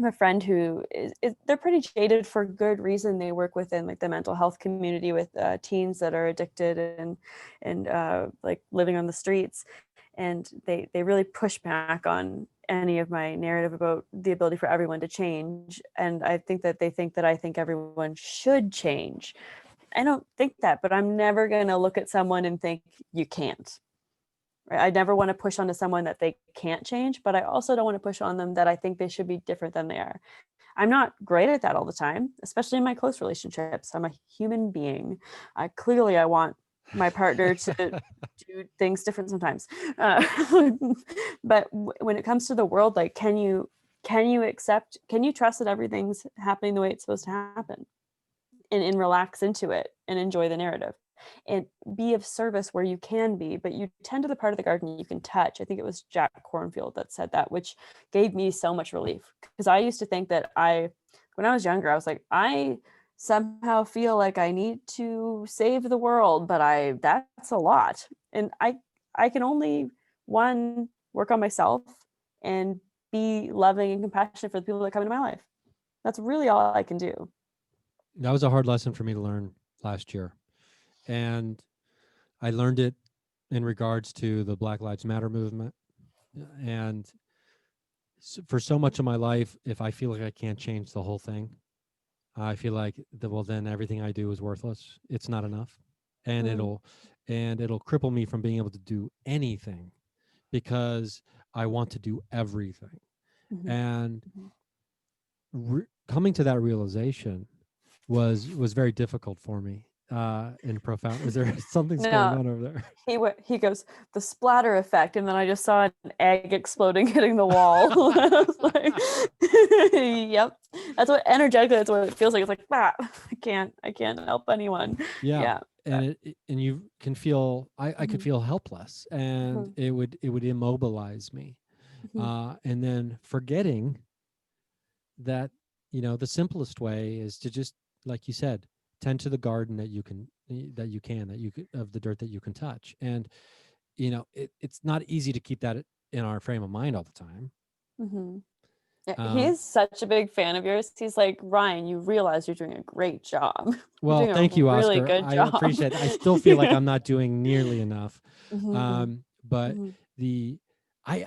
a friend who is they're pretty jaded for good reason. They work within like the mental health community with teens that are addicted and like living on the streets, and they really push back on any of my narrative about the ability for everyone to change. And I think that they think that I think everyone should change. I don't think that, but I'm never going to look at someone and think you can't. Right? I never want to push onto someone that they can't change, but I also don't want to push on them that I think they should be different than they are. I'm not great at that all the time, especially in my close relationships. I'm a human being. Clearly, I want my partner to do things different sometimes. Uh, but when it comes to the world, like, can you accept? Can you trust that everything's happening the way it's supposed to happen? And relax into it and enjoy the narrative and be of service where you can be, but you tend to the part of the garden you can touch. I think it was Jack Cornfield that said that, which gave me so much relief, because I used to think that when I was younger, I was like, I somehow feel like I need to save the world, but that's a lot. And I can only, one, work on myself and be loving and compassionate for the people that come into my life. That's really all I can do. That was a hard lesson for me to learn last year. And I learned it in regards to the Black Lives Matter movement. And for so much of my life, if I feel like I can't change the whole thing, I feel like well, then everything I do is worthless. It's not enough. And Mm, it'll cripple me from being able to do anything, because I want to do everything. mhm, And mhm. coming to that realization was very difficult for me, in profound. Is there something's going No, on over there? he goes, the splatter effect, and then I just saw an egg exploding hitting the wall. I was like, yep, that's what energetically that's what it feels like. It's like, I can't help anyone. Yeah. Yeah. And and you can feel, I could Mhm, feel helpless, and mhm, it would immobilize me. mhm, And then forgetting that, the simplest way is to just, like you said, tend to the garden that you can of the dirt that you can touch. And it's not easy to keep that in our frame of mind all the time. mhm. Yeah, um he's such a big fan of yours. He's like, Ryan, you realize you're doing a great job. You're well, doing a thank you, really Oscar. good I job. appreciate it. I still feel like I'm not doing nearly enough. Mhm, But mhm. the I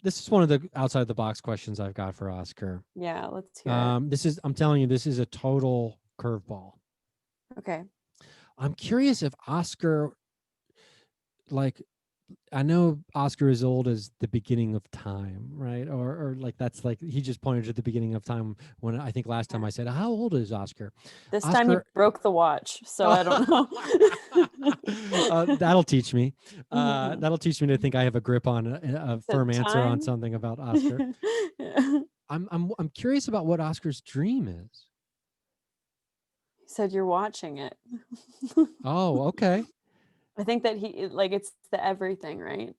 this is one of the outside the box questions I've got for Oscar. Yeah, let's hear it. I'm telling you, this is a total curveball. Okay. I'm curious if Oscar, like, I know Oscar is old as the beginning of time, right? Or like that's like he just pointed to the beginning of time when I think last time I said, "How old is Oscar?" This time you Oscar, broke the watch, so I don't know. that'll teach me. Mhm. That'll teach me to think I have a grip on a The firm answer on time something about Oscar. you I'm curious about what Oscar's dream is. said you're watching it. Oh, okay. I think that like it's the everything, right?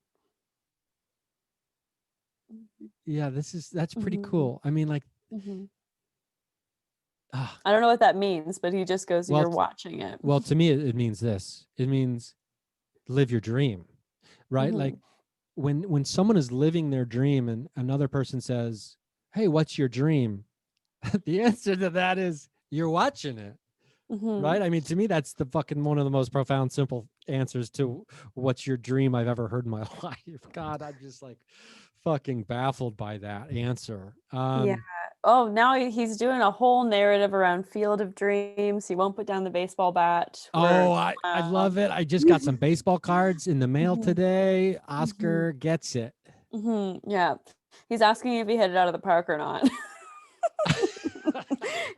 Yeah, that's pretty Mhm, cool. I mean, like, mhm. ah, I don't know what that means, but he just goes, well, "You're watching it." well, to me, it means this. It means live your dream, right? Like, Mhm, when someone is living their dream and another person says, "Hey, what's your dream?" The answer to that is you're watching it, Mm-hmm. right? I mean, to me, that's the fucking one of the most profound, simple answers to what's your dream I've ever heard in my life. God, I'm just like fucking baffled by that answer. Yeah. Oh, now he's doing a whole narrative around Field of Dreams. He won't put down the baseball bat. Oh, I love it. I just got some baseball cards in the mail Mhm, today. mhm, Oscar gets it. yeah. He's asking if he hit it out of the park or not.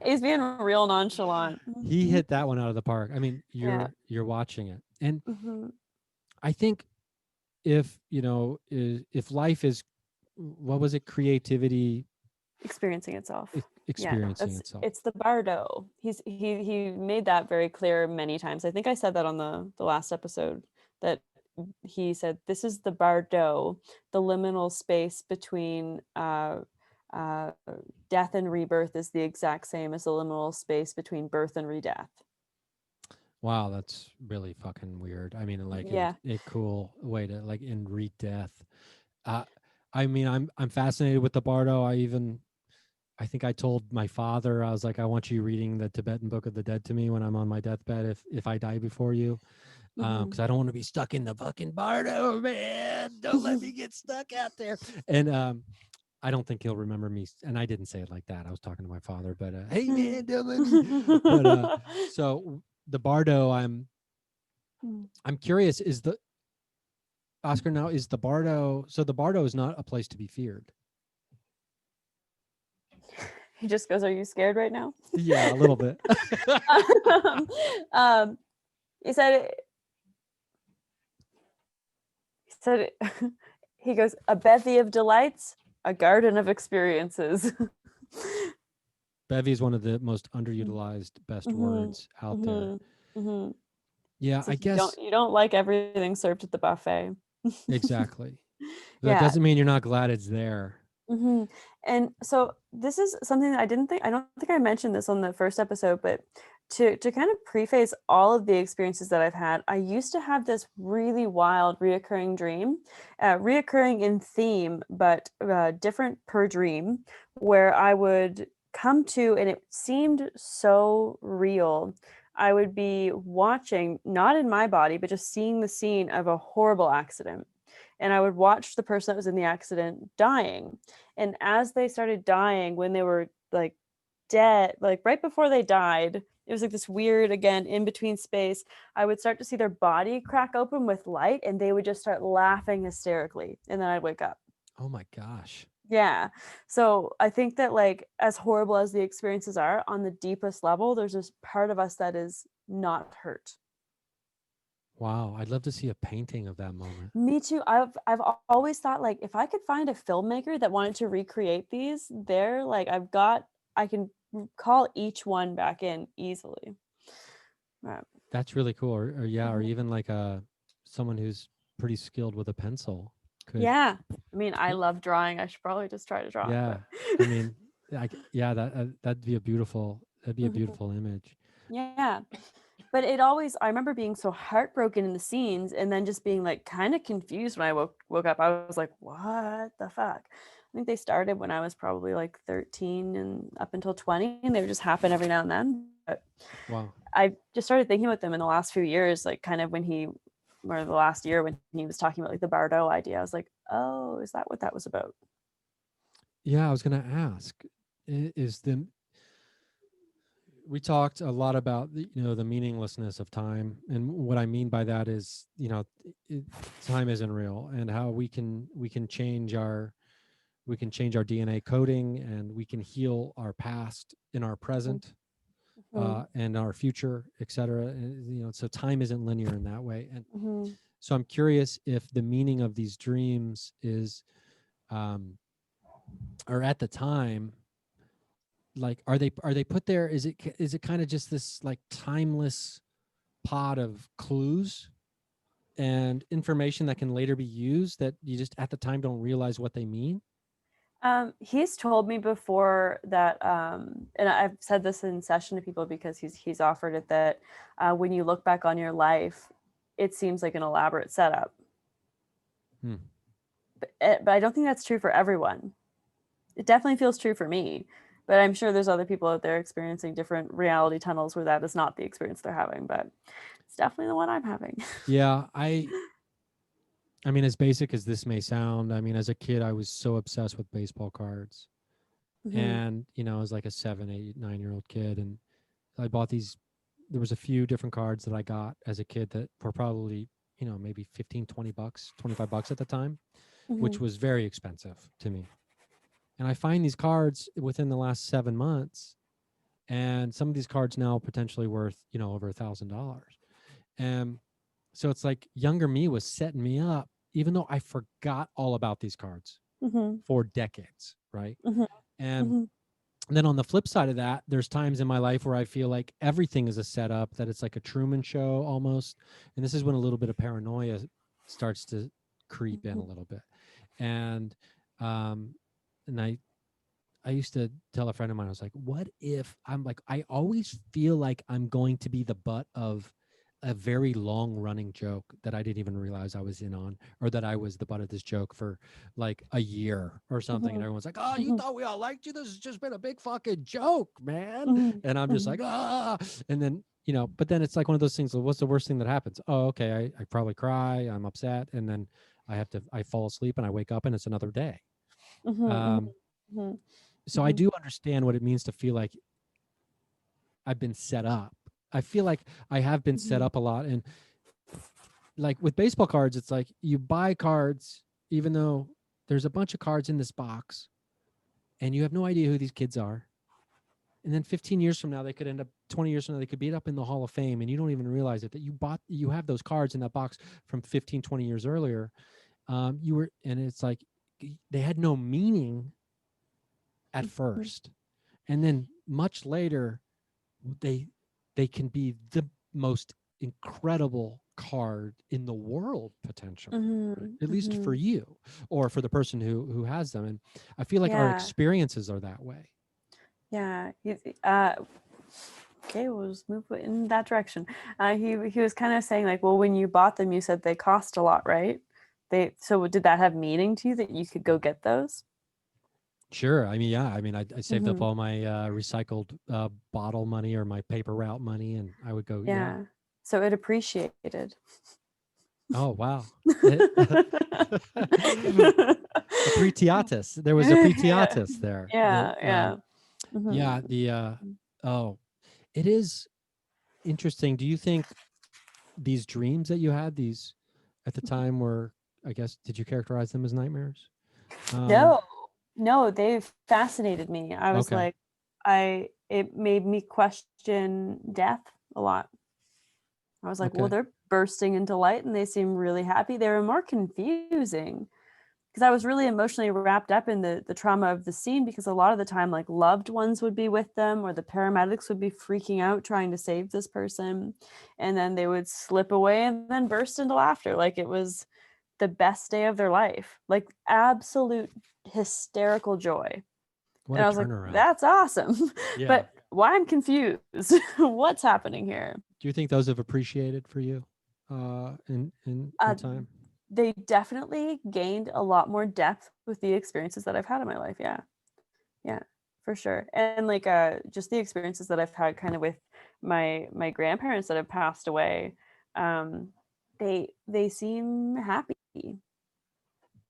He's being real nonchalant. He hit that one out of the park. I mean, Yeah. you're watching it. And Mhm. I think if, if life is, what was it, creativity Experiencing itself. Yeah, experiencing itself. it's the bardo. He made that very clear many times. I think I said that on the last episode, that he said this is the bardo, the liminal space between uh, death and rebirth is the exact same as the liminal space between birth and redeath. Wow, that's really fucking weird. I mean, like Yeah. a cool way to like end read death. Uh, I mean, I'm fascinated with the Bardo. I think I told my father, I was like, I want you reading the Tibetan Book of the Dead to me when I'm on my deathbed, if I die before you, Mhm. because I don't want to be stuck in the fucking Bardo, man. Don't let me get stuck out there. And I don't think he'll remember me. And I didn't say it like that. I was talking to my father, but hey, man, don't let me. But so the Bardo, I'm curious. Is the Oscar now? Is the Bardo? So the Bardo is not a place to be feared. He just goes, "Are you scared right now?" Yeah, a little bit. um, he said he said he goes, "A bevy of delights, a garden of experiences." Bevy is one of the most underutilized best Mhm, words out there. mhm, mhm. Yeah, It's I like guess you don't like everything served at the buffet. exactly. That Yeah. doesn't mean you're not glad it's there. Hmm. And so this is something that I don't think I mentioned this on the first episode, but to kind of preface all of the experiences that I've had, I used to have this really wild reoccurring dream, reoccurring in theme, but different per dream, where I would come to, and it seemed so real. I would be watching, not in my body, but just seeing the scene of a horrible accident. And I would watch the person that was in the accident dying. And as they started dying, when they were like dead, like right before they died, it was like this weird, again, in between space. I would start to see their body crack open with light and they would just start laughing hysterically. And then I'd wake up. Oh my gosh. Yeah. So I think that, like, as horrible as the experiences are, on the deepest level, there's this part of us that is not hurt. Wow. I'd love to see a painting of that moment. Me too. Always thought, like, if I could find a filmmaker that wanted to recreate these, they're like, I can call each one back in easily. Right. That's really cool. Or yeah, or Mhm. even like someone who's pretty skilled with a pencil could Yeah. I mean, I paint. love drawing. I should probably just try to draw, Yeah. but I mean, yeah, that'd be a Mhm. beautiful image. Yeah. But it always, I remember being so heartbroken in the scenes and then just being like kind of confused when I woke up. I was like, what the fuck? I think they started when I was probably like 13 and up until 20, and they would just happen every now and then. But Wow. I just started thinking about them in the last few years, like kind of or the last year when he was talking about like the Bardo idea. I was like, oh, is that what that was about? Yeah, I was gonna ask, is the we talked a lot about the meaninglessness of time, and what I mean by that is time isn't real, and how we can change our DNA coding, and we can heal our past in our present, Mm-hmm. and our future, etc. So time isn't linear in that way, and Mm-hmm. so I'm curious if the meaning of these dreams is, or at the time, like, are they put there, is it kind of just this like timeless pot of clues and information that can later be used that you just at the time don't realize what they mean? He's told me before that, and I've said this in session to people because he's offered it, that when you look back on your life, it seems like an elaborate setup. Hmm. But I don't think that's true for everyone. It definitely feels true for me, But I'm sure there's other people out there experiencing different reality tunnels where that is not the experience they're having, but it's definitely the one I'm having. Yeah, I mean, as basic as this may sound, I mean, as a kid, I was so obsessed with baseball cards. Hmm. And, I was like a 7, 8, 9-year-old kid. And I bought these. There was a few different cards that I got as a kid that were probably, maybe 15, 20 bucks, 25 bucks at the time, Hmm. which was very expensive to me. And I find these cards within the last 7 months. And some of these cards now potentially worth, over $1,000. And so it's like younger me was setting me up, even though I forgot all about these cards Hmm. for decades, right? Hmm. And Hmm. then on the flip side of that, there's times in my life where I feel like everything is a setup, that it's like a Truman Show almost. And this is when a little bit of paranoia starts to creep in a little bit. And um, and I used to tell a friend of mine, I was like, what if I always feel like I'm going to be the butt of a very long running joke that I didn't even realize I was in on, or that I was the butt of this joke for like a year or something. And Hmm. everyone's like, oh, you Hmm. thought we all liked you? This has just been a big fucking joke, man. Hmm. And I'm just Hmm. like, ah. And then, but then it's like one of those things. What's the worst thing that happens? Oh, okay. I probably cry. I'm upset. And then I fall asleep and I wake up and it's another day. Hmm. Um, Hmm. so I do understand what it means to feel like I've been set up. I feel like I have been set Hmm. up a lot. And like with baseball cards, it's like you buy cards, even though there's a bunch of cards in this box and you have no idea who these kids are. And then 15 years from now, they could end up 20 years from now, they could be up in the Hall of Fame. And you don't even realize it, that you have those cards in that box from 15, 20 years earlier. And it's like they had no meaning at first. And then much later, they they can be the most incredible card in the world potentially, right? Hmm. At least for Hmm. you or for the person who has them. And I feel like our Yeah. experiences are that way. Yeah. Okay, we'll just move in that direction. He was kind of saying like, well, when you bought them, you said they cost a lot, right? So did that have meaning to you that you could go get those? Sure. I mean, yeah. I mean, I saved up Hmm. all my recycled bottle money or my paper route money, and I would go, yeah. Yeah. So it appreciated. Oh, wow. Appreciatus. There was Yeah. appreciatus there. Yeah. Yeah. Hmm. Yeah. Oh, it is interesting. Do you think these dreams that you had, these at the time, were, I guess, did you characterize them as nightmares? Um, No, no, they fascinated me. I was okay. like, it made me question death a lot. I was like, well, Okay. they're bursting into light and they seem really happy. They were more confusing because I was really emotionally wrapped up in the trauma of the scene because a lot of the time, like loved ones would be with them or the paramedics would be freaking out trying to save this person. And then they would slip away and then burst into laughter. Like it was the best day of their life, like absolute hysterical joy. What And a I was like, turnaround. that's awesome. Yeah. But why I'm confused. What's happening here? Do you think those have appreciated for you in Uh, time? they definitely gained a lot more depth with the experiences that I've had in my life. Yeah. Yeah, for sure. And like just the experiences that I've had kind of with my grandparents that have passed away, um, they seem happy.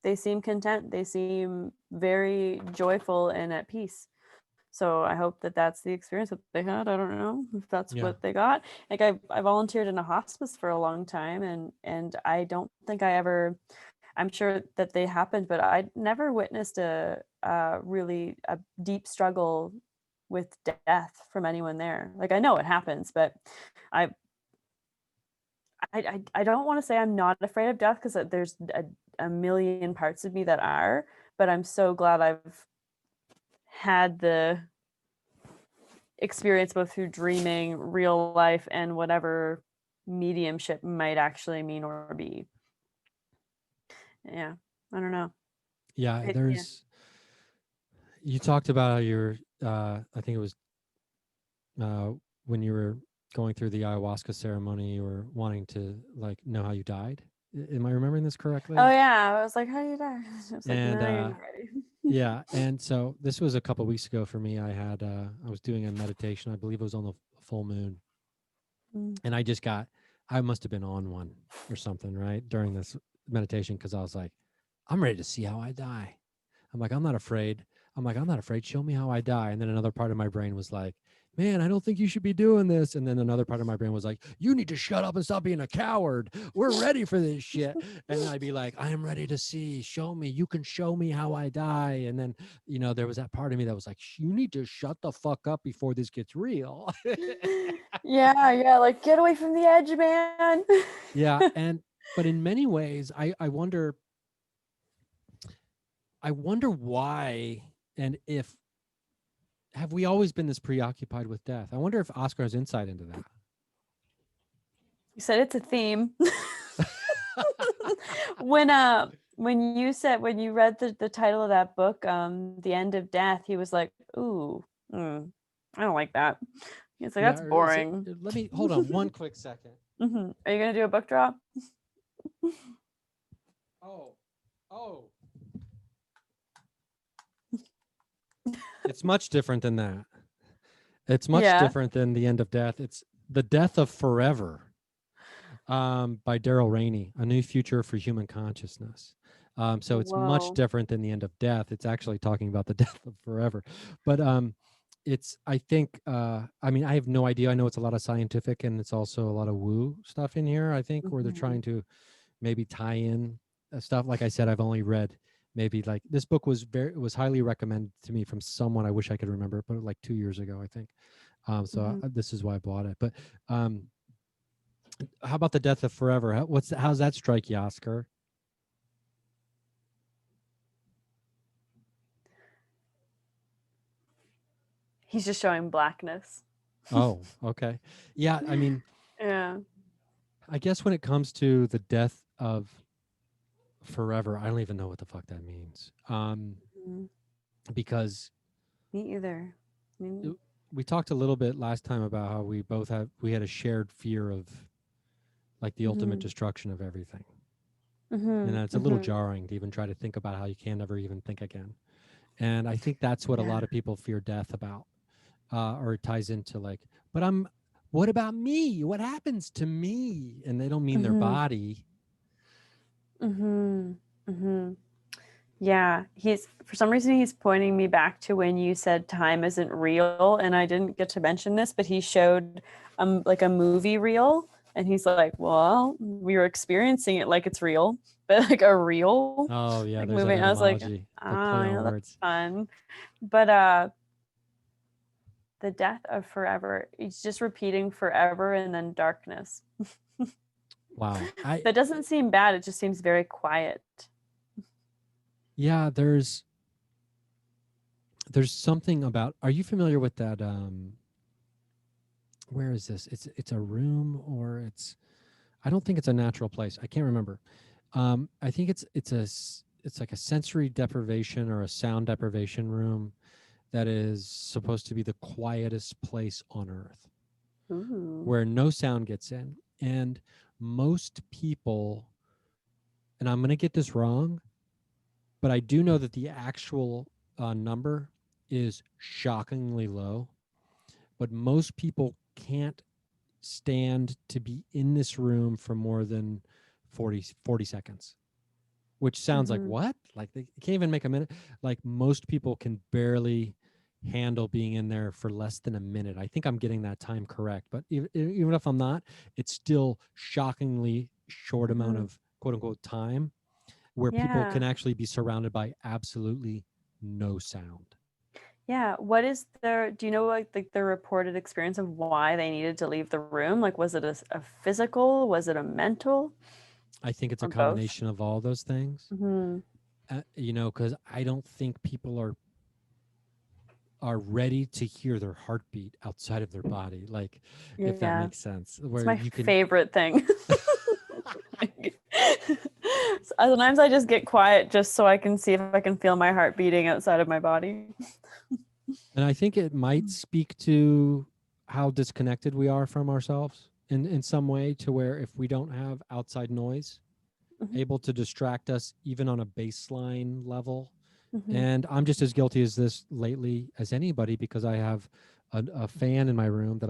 They seem content. They seem very joyful and at peace. So I hope that that's the experience that they had. I don't know if that's Yeah. what they got. Like I volunteered in a hospice for a long time, and I don't think I ever. I'm sure that they happened, but I never witnessed a really a deep struggle with death from anyone there. Like I know it happens, but I I don't want to say I'm not afraid of death because there's a million parts of me that are, but I'm so glad I've had the experience both through dreaming, real life, and whatever mediumship might actually mean or be. Yeah, I don't know. Yeah. Yeah. You talked about how you're, I think it was uh, when you were going through the ayahuasca ceremony, you were wanting to like know how you died. Am I remembering this Oh correctly? yeah, I was like, "How do you die?" I was like, And "No, you're not ready." Yeah. And so this was a couple weeks ago for me. I was doing a meditation. I believe it was on the full moon. Mm. And I must have been on one or something, right? During this meditation. Cause I was like, I'm ready to see how I die. I'm like, I'm not afraid. I'm like, I'm not afraid. Show me how I die. And then another part of my brain was like, man, I don't think you should be doing this. And then another part of my brain was like, you need to shut up and stop being a coward. We're ready for this shit. And I'd be like, I am ready to see. Show me. You can show me how I die. And then, there was that part of me that was like, you need to shut the fuck up before this gets real. Yeah, like get away from the edge, man. Yeah. But in many ways, I wonder why and if have we always been this preoccupied with death? I wonder if Oscar has insight into that. You said it's a theme. when you read the title of that book, The End of Death, he was like, ooh, I don't like that. He's like, that's boring. Let me hold on one quick second. Mm-hmm. Are you gonna do a book drop? Oh. It's much different than that. It's much different than The End of Death. It's The Death of Forever by Daryl Rainey, A New Future for Human Consciousness. So it's much different than The End of Death. It's actually talking about the death of forever. But I think, I have no idea. I know it's a lot of scientific and it's also a lot of woo stuff in here, I think, where they're trying to maybe tie in stuff. Like I said, I've only read maybe like this book was highly recommended to me from someone. I wish I could remember it, but like 2 years ago, I think. This is why I bought it. But how about The Death of Forever? How's that strike you, Oscar? He's just showing blackness. Oh, okay. Yeah, yeah. I guess when it comes to the death of forever, I don't even know what the fuck that means. Because me either. We talked a little bit last time about how we had a shared fear of like the ultimate destruction of everything. And it's a little jarring to even try to think about how you can never even think again. And I think that's what a lot of people fear death about, or it ties into like, but what about me? What happens to me? And they don't mean their body. Yeah, for some reason he's pointing me back to when you said time isn't real, and I didn't get to mention this, but he showed like a movie reel, and he's like, well, we were experiencing it like it's real, but like a real there's movie. that I was like, play on that's fun. But the death of forever, he's just repeating forever and then darkness. Wow. That doesn't seem bad, it just seems very quiet. Yeah, there's something about, are you familiar with that where is this? It's a room, or I don't think it's a natural place. I can't remember. I think it's like a sensory deprivation or a sound deprivation room that is supposed to be the quietest place on earth. Ooh. Where no sound gets in. And most people, and I'm going to get this wrong, but I do know that the actual number is shockingly low. But most people can't stand to be in this room for more than 40 seconds, which sounds like what? Like they can't even make a minute. Like most people can barely handle being in there for less than a minute. I think I'm getting that time correct, but even if I'm not, it's still shockingly short amount of quote unquote time where people can actually be surrounded by absolutely no sound. Yeah. What is do you know like the reported experience of why they needed to leave the room? Like, was it a physical? Was it a mental? I think it's a combination of all those things. Because I don't think people are ready to hear their heartbeat outside of their body. Like, if that makes sense. It's my favorite thing. Sometimes I just get quiet just so I can see if I can feel my heart beating outside of my body. And I think it might speak to how disconnected we are from ourselves in some way, to where if we don't have outside noise able to distract us even on a baseline level, Mhm. And I'm just as guilty as this lately as anybody, because I have a fan in my room that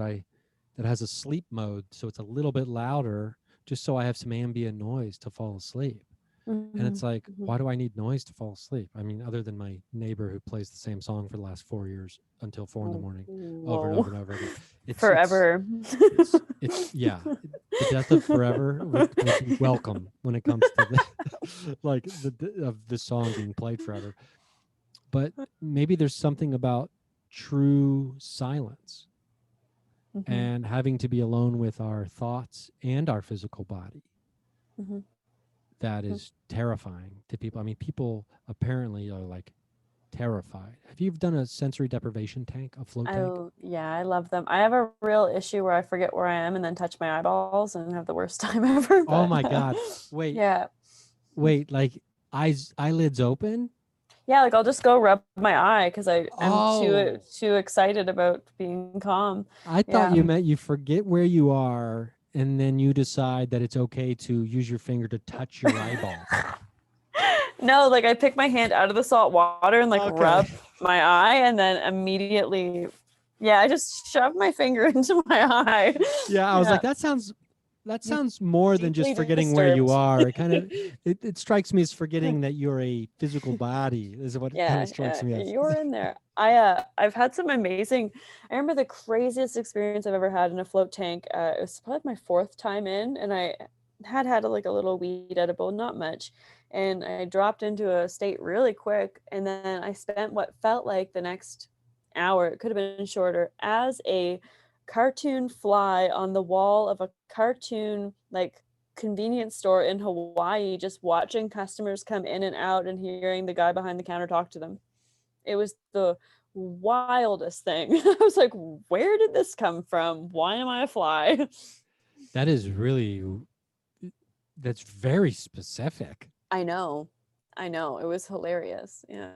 has a sleep mode, so it's a little bit louder, just so I have some ambient noise to fall asleep. And it's Mhm. like, Mhm. why do I need noise to fall asleep? I mean, other than my neighbor who plays the same song for the last 4 years until 4 in the morning, over and Whoa. over and over again. It's Forever. yeah. The death of forever would be welcome when it comes to the like of the song being played forever. But maybe there's something about true silence Mhm. and having to be alone with our thoughts and our physical body Mhm. that Mhm. is terrifying to people. I mean, people apparently are like terrified. Have you done a sensory deprivation tank, a float tank? Oh, yeah, I love them. I have a real issue where I forget where I am and then touch my eyeballs and have the worst time ever, Oh but my God. Wait, yeah. wait, like eyelids open? Yeah, like I'll just go rub my eye because I am Oh, too excited about being calm. I thought Yeah. you meant you forget where you are and then you decide that it's okay to use your finger to touch your eyeball. No, like I pick my hand out of the salt water and like Okay. rub my eye and then immediately, yeah, I just shove my finger into my eye. Yeah, I was Yeah, like, that sounds more than just deeply forgetting where you disturbed. are. It kind of it strikes me as forgetting that you're a physical body is what it kind Yeah, of strikes yeah, me as. you're in there. I've had some amazing. I remember the craziest experience I've ever had in a float tank. It was probably my fourth time in, and I had like a little weed edible, not much, and I dropped into a state really quick, and then I spent what felt like the next hour. It could have been shorter as a cartoon fly on the wall of a cartoon like convenience store in Hawaii, just watching customers come in and out and hearing the guy behind the counter talk to them. It was the wildest thing. I was like, where did this come from? Why am I a fly? That is really that's very specific. I know. I know. It was hilarious. Yeah.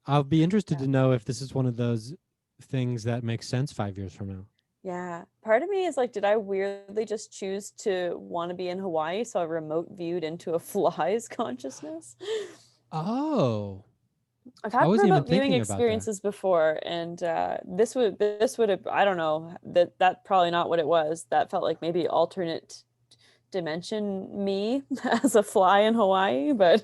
I'll be interested Yeah. to know if this is one of those things that makes sense 5 years from now. Yeah. Part of me is like, did I weirdly just choose to want to be in Hawaii? So I remote viewed into a fly's consciousness? Oh, I've I had wasn't even remote viewing thinking about that. experiences before, and this would have, I don't know, that probably not what it was. That felt like maybe alternate dimension me as a fly in Hawaii, but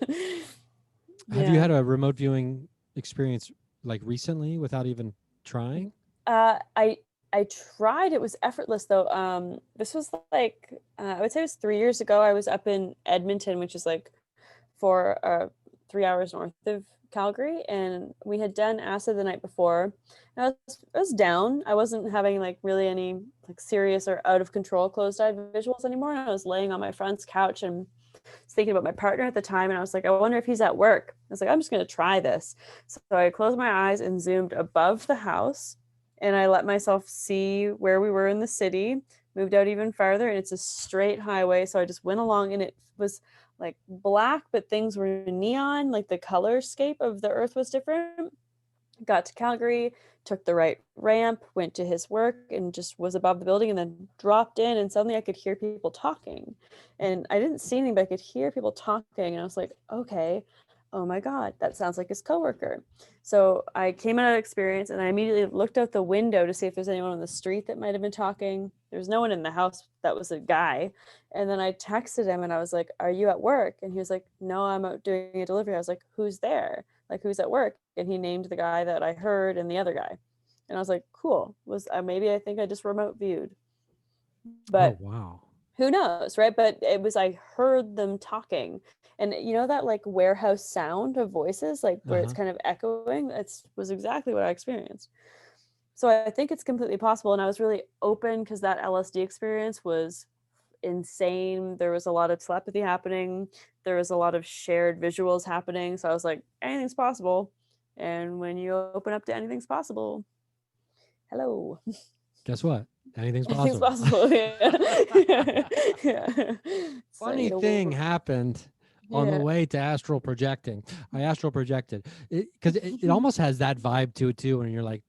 Have you yeah. had a remote viewing experience like recently without even trying? I tried. It was effortless though. This was like I would say it was 3 years ago. I was up in Edmonton, which is like for 3 hours north of Calgary, and we had done acid the night before. And I was down. I wasn't having like really any like serious or out of control closed eye visuals anymore. And I was laying on my friend's couch and was thinking about my partner at the time, and I was like, I wonder if he's at work. I was like, I'm just gonna try this. So I closed my eyes and zoomed above the house, and I let myself see where we were in the city. Moved out even farther, and it's a straight highway. So I just went along, and it was like black, but things were neon. Like the color scape of the earth was different. Got to Calgary, took the right ramp, went to his work, and just was above the building, and then dropped in. And suddenly I could hear people talking. And I didn't see anything, but I could hear people talking. And I was like, okay, oh my God, that sounds like his coworker. So I came out of experience and I immediately looked out the window to see if there's anyone on the street that might have been talking. There's no one in the house that was a guy. And then I texted him and I was like, are you at work? And he was like, no, I'm out doing a delivery. I was like, who's there? Like, who's at work? And he named the guy that I heard and the other guy. And I was like, cool. Was maybe I think I just remote viewed, Oh, but wow. who knows, right? But it was, I heard them talking, and you know that like warehouse sound of voices, like where it's Uh-huh. kind of echoing. That's was exactly what I experienced. So I think it's completely possible, and I was really open because that LSD experience was insane. There was a lot of telepathy happening. There was a lot of shared visuals happening. So I was like, anything's possible. And when you open up to anything's possible, hello, Guess what? Anything's anything's possible. possible. Yeah. Yeah. Say Funny the thing word. happened on the Yeah. way to astral projecting. I astral projected because it almost has that vibe to it too. When you're like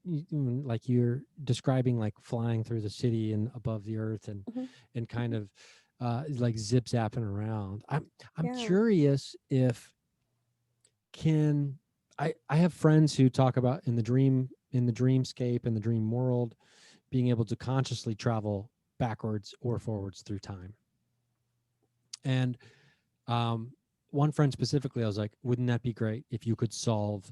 you're describing like flying through the city and above the earth Mhm. and kind of like zip zapping around. I'm Yeah. curious if can I have friends who talk about in the dreamscape, in the dream world, being able to consciously travel backwards or forwards through time. And um, one friend specifically, I was like, wouldn't that be great if you could solve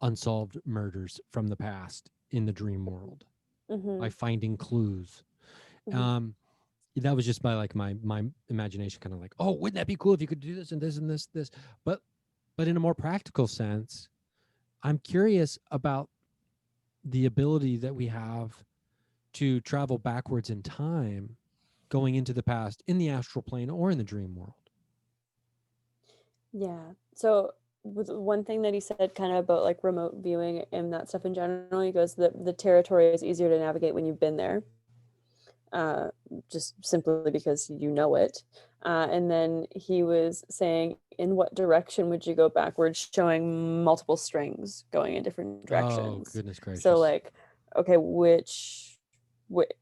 unsolved murders from the past in the dream world by Mm-hmm. finding clues? Mm-hmm. Um, that was just by like my imagination, kind of like, oh, wouldn't that be cool if you could do this and this and this? But in a more practical sense, I'm curious about the ability that we have to travel backwards in time, going into the past in the astral plane or in the dream world. Yeah. So with one thing that he said kind of about like remote viewing and that stuff in general, he goes that the territory is easier to navigate when you've been there, uh, just simply because you know it. And then he was saying, in what direction would you go backwards, showing multiple strings going in different Oh, directions. goodness So gracious. like, okay,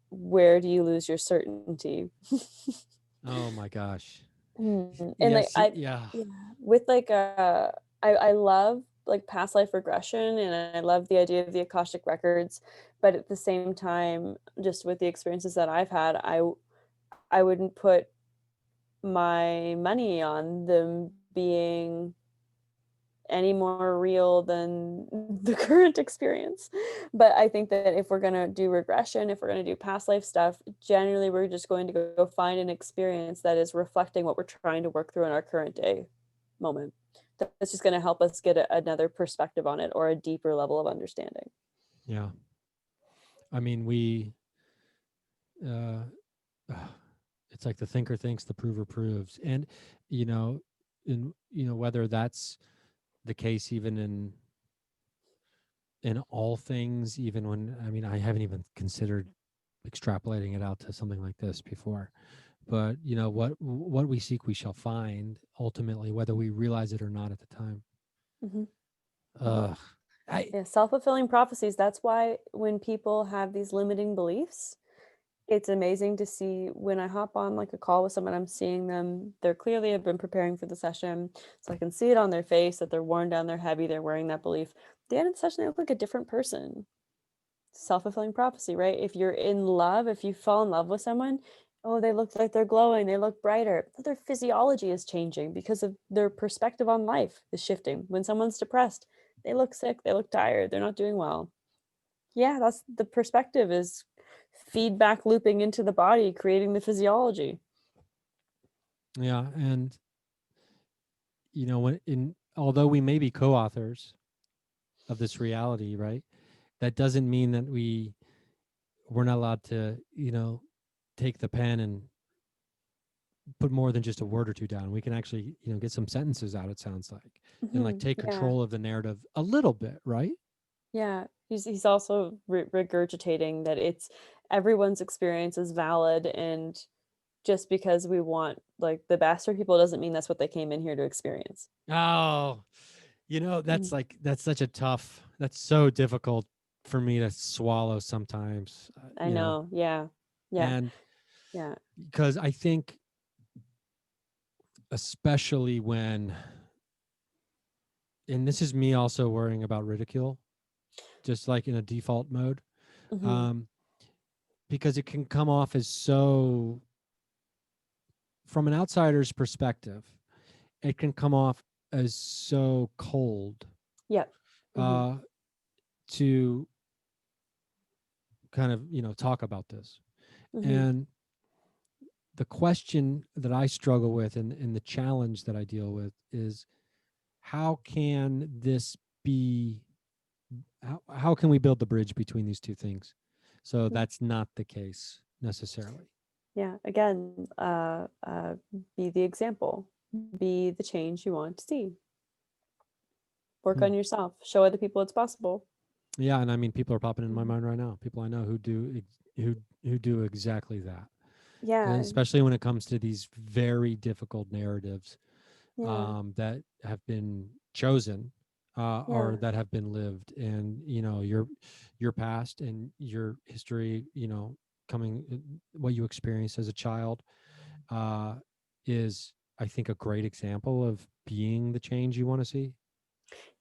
where do you lose your certainty? Oh my gosh. And like Yes. Yeah. yeah, with like I love like past life regression and I love the idea of the Akashic records, but at the same time, just with the experiences that I've had, I wouldn't put my money on them being any more real than the current experience. But I think that if we're going to do regression, if we're going to do past life stuff, generally we're just going to go find an experience that is reflecting what we're trying to work through in our current day moment. That's just going to help us get another perspective on it or a deeper level of understanding. Yeah. I mean, uh, it's like the thinker thinks, the prover proves. And, you know, whether that's the case, even in all things, even when, I mean, I haven't even considered extrapolating it out to something like this before. But what we seek we shall find, ultimately, whether we realize it or not at the time. Mm-hmm. uh I Yeah, self-fulfilling prophecies. That's why when people have these limiting beliefs, it's amazing to see when I hop on like a call with someone, I'm seeing them, they're clearly have been preparing for the session. So I can see it on their face that they're worn down, they're heavy, they're wearing that belief. At the end of the session, they look like a different person. Self-fulfilling prophecy, right? If you're in love, if you fall in love with someone, oh, they look like they're glowing, they look brighter. But their physiology is changing because of their perspective on life is shifting. When someone's depressed, they look sick, they look tired, they're not doing well. Yeah, that's the perspective is feedback looping into the body, creating the physiology. yeah. And when in although we may be co-authors of this reality, right, that doesn't mean that we're not allowed to take the pen and put more than just a word or two down. We can actually get some sentences out, it sounds like, and like take Yeah, control of the narrative a little bit, right? yeah. He's also regurgitating that it's everyone's experience is valid, and just because we want like the best for people doesn't mean that's what they came in here to experience. Oh, Mhm. that's such a tough, that's so difficult for me to swallow sometimes, I know. Yeah, yeah, and yeah. because I think, especially when, and this is me also worrying about ridicule, just like in a default mode, Hmm. um, because it can come off as so, from an outsider's perspective, it can come off as so cold, Yep. Hmm. uh, to kind of talk about this. Hmm. And the question that I struggle with, and the challenge that I deal with, is how can this be, how can we build the bridge between these two things so that's not the case necessarily? Yeah. Again, be the example, be the change you want to see. Work Hmm. on yourself, show other people it's possible. Yeah, and I mean, people are popping in my Mhm. mind right now, people I know who do exactly that, and Yeah. especially when it comes to these very difficult narratives, Yeah. that have been chosen, or Yeah. that have been lived. And your past and your history, coming, what you experienced as a child, uh, is, I think, a great example of being the change you want to see.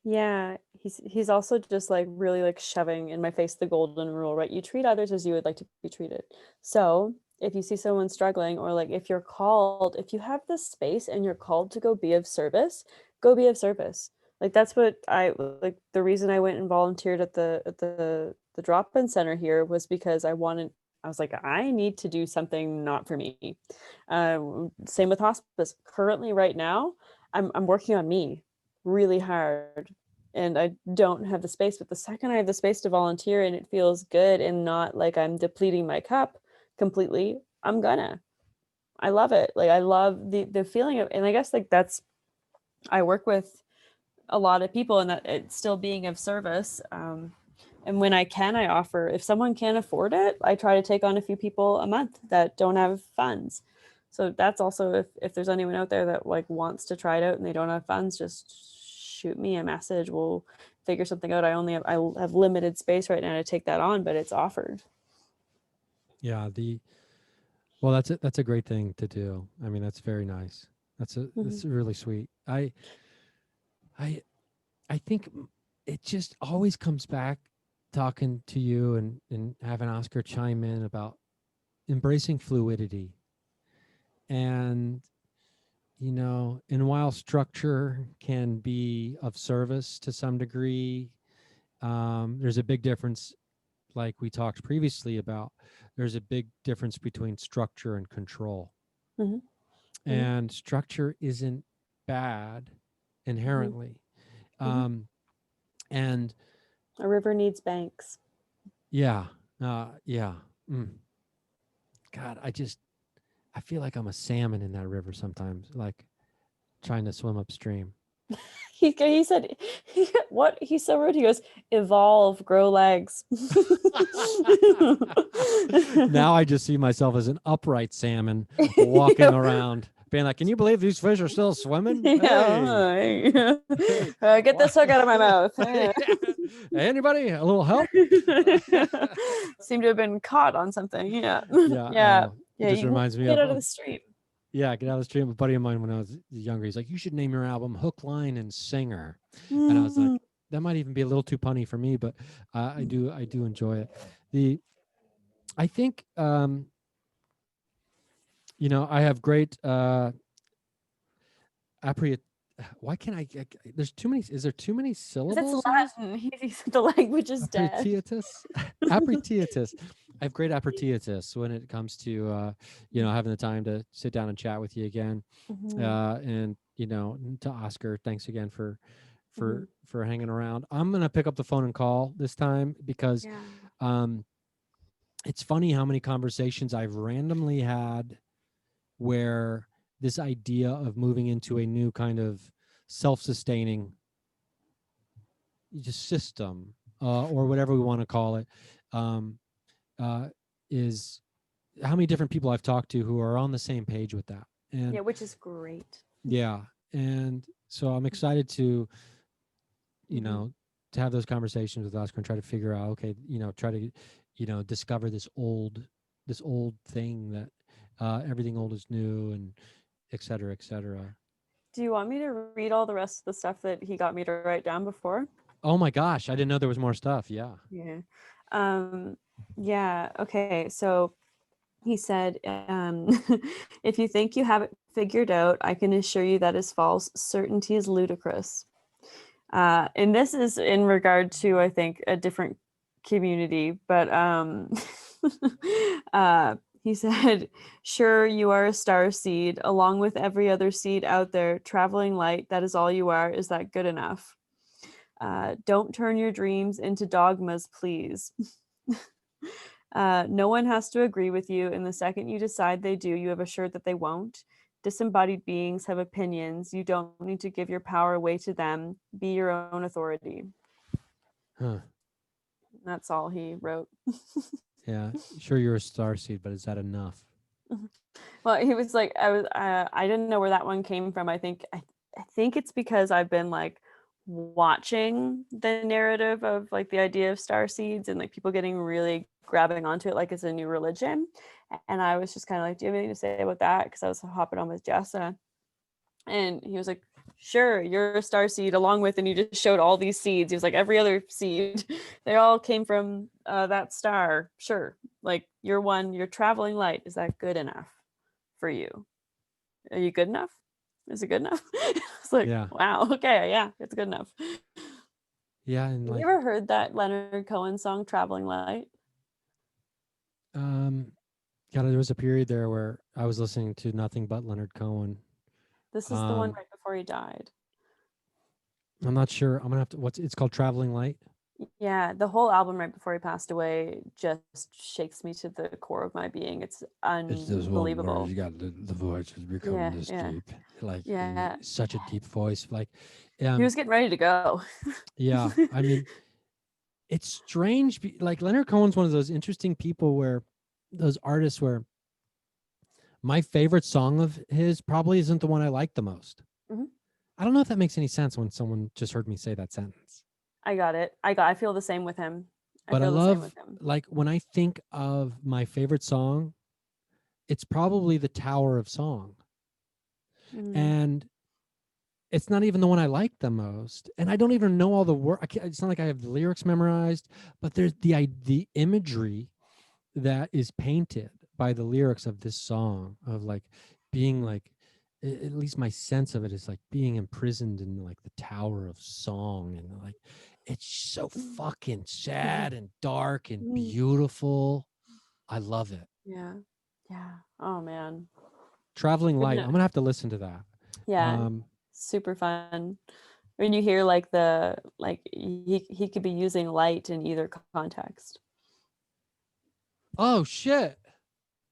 Yeah, he's also just like really like shoving in my face the golden rule, right? You treat others as you would like to be treated. So if you see someone struggling, or like if you're called, if you have the space and you're called to go be of service, go be of service. Like that's what I like. The reason I went and volunteered at the drop-in center here was because I was like, I need to do something not for me. Same with hospice. Currently, right now, I'm working on me really hard, and I don't have the space. But the second I have the space to volunteer and it feels good and not like I'm depleting my cup completely, I'm gonna. I love it. Like I love the feeling of, and I guess like that's, I work with a lot of people, and that it's still being of service. And when I can, I offer. If someone can't afford it, I try to take on a few people a month that don't have funds. So that's also, if there's anyone out there that like wants to try it out and they don't have funds, just shoot me a message. We'll figure something out. I have limited space right now to take that on, but it's offered. Yeah, well, that's a great thing to do. I mean, that's very nice. That's really sweet. I I think it just always comes back talking to you and having Oscar chime in about embracing fluidity. And and while structure can be of service to some degree, there's a big difference, like we talked previously about. There's a big difference between structure and control. Mm-hmm. And structure isn't bad Mm-hmm. inherently. Mm-hmm. Um, and A river needs banks. yeah, yeah. Mm. God, I feel like I'm a salmon in that river sometimes, like trying to swim upstream. He said, what, he's so rude. He goes, evolve, grow legs. Now I just see myself as an upright salmon walking around, being like, "Can you believe these fish are still swimming? Hey, Yeah. Get this hook out of my mouth. Yeah. Anybody, a little help?" Seem to have been caught on something. Yeah. Yeah. Yeah. It Yeah. just You reminds me get out of of the street. yeah, get out of the stream. A buddy of mine when I was younger, he's like, "You should name your album Hook, Line, and Singer," and I was like, Mhm. "That might even be a little too punny for me," but I do enjoy it. The I think I have great apprehend. Why can't there's too many. Is there too many 'Cause it's syllables in this? Latin. He said the language is dead. Appretitus. Appretitus. I have great appretitus when it comes to having the time to sit down and chat with you again. Mhm. And to Oscar, thanks again for Mhm. for hanging around. I'm gonna pick up the phone and call this time because Yeah. um it's funny how many conversations I've randomly had where this idea of moving into a new kind of self-sustaining just system, or whatever we want to call it, um, is how many different people I've talked to who are on the same page with that. Yeah, And which is great. yeah, and so I'm excited to you Mhm. know to have those conversations with Oscar and try to figure out, okay, try to discover this old thing that everything old is new, and et cetera, et cetera. Do you want me to read all the rest of the stuff that he got me to write down before? Oh my gosh, I didn't know there was more stuff. Yeah. Yeah. Um, yeah. Okay. So he said, if you think you have it figured out, I can assure you that is false. Certainty is ludicrous. And this is in regard to, I think, a different community, but he said, sure, you are a star seed, along with every other seed out there, traveling light. That is all you are. Is that good enough? Don't turn your dreams into dogmas, please. No one has to agree with you, and the second you decide they do, you have assured that they won't. Disembodied beings have opinions. You don't need to give your power away to them. Be your own authority. Huh. That's all he wrote. Yeah. Sure, you're a star seed, but is that enough? Well, he was like, I didn't know where that one came from. I think it's because I've been like watching the narrative of like the idea of star seeds and like people getting really grabbing onto it like it's a new religion. And I was just kind of like, do you have anything to say about that? Because I was hopping on with Jessa. And he was like, sure, you're a star seed along with, and you just showed all these seeds. He was like, every other seed, they all came from that star. Sure. Like you're one, you're traveling light. Is that good enough for you? Are you good enough? Is it good enough? It's like, Yeah. wow, okay, yeah, it's good enough. Yeah. And Have you like, ever heard that Leonard Cohen song, Traveling Light? um, God, there was a period there where I was listening to nothing but Leonard Cohen. This is the one Um, right before he died. I'm not sure. I'm gonna have to. What's it's called? Traveling Light. Yeah, the whole album right before he passed away just shakes me to the core of my being. It's It's this one where unbelievable. you got the voice has become Yeah, this yeah, deep, like yeah. such a deep voice. Like, He was getting ready to go. yeah. I mean, it's strange. Like Leonard Cohen's one of those interesting people where those artists where my favorite song of his probably isn't the one I like the most. Mhm. I don't know if that makes any sense when someone just heard me say that sentence. I got it. I feel the same with him. I But I feel the same love, with him. like, when I think of my favorite song, it's probably the Tower of Song. Mm. And it's not even the one I like the most. And I don't even know all the words. It's not like I have the lyrics memorized, but there's the imagery that is painted by the lyrics of this song of like being like, at least my sense of it is like being imprisoned in like the Tower of Song, and like it's so fucking sad and dark and Mm. beautiful. I love it. Yeah. Yeah. Oh man. Traveling Good Light. no- I'm gonna have to listen to that. Yeah. Um, Super fun. When you hear like he could be using light in either context. oh shit.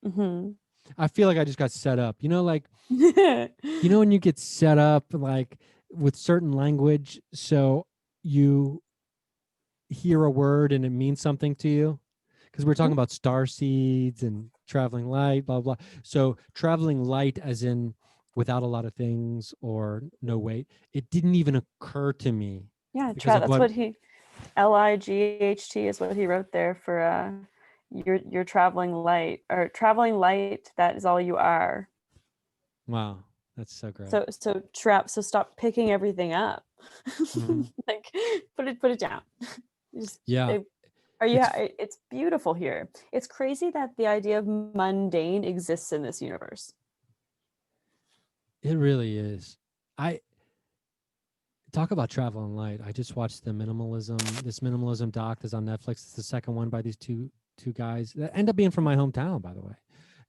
Hmm. I feel like I just got set up. Like when you get set up like with certain language, so you hear a word and it means something to you. Because we're talking about star seeds and traveling light, blah blah. So traveling light, as in without a lot of things or no weight, it didn't even occur to me Yeah, because of that's what. what he Light is what he wrote there for your traveling light, or traveling light, that is all you are. Wow, that's so great. So stop picking everything up. Mhm. Like put it down. Just Yeah, are you it's it's beautiful here. It's crazy that the idea of mundane exists in this universe. it really is. I talk about traveling light. I just watched this minimalism doc that's on Netflix. It's the second one by these two guys that end up being from my hometown, by the way.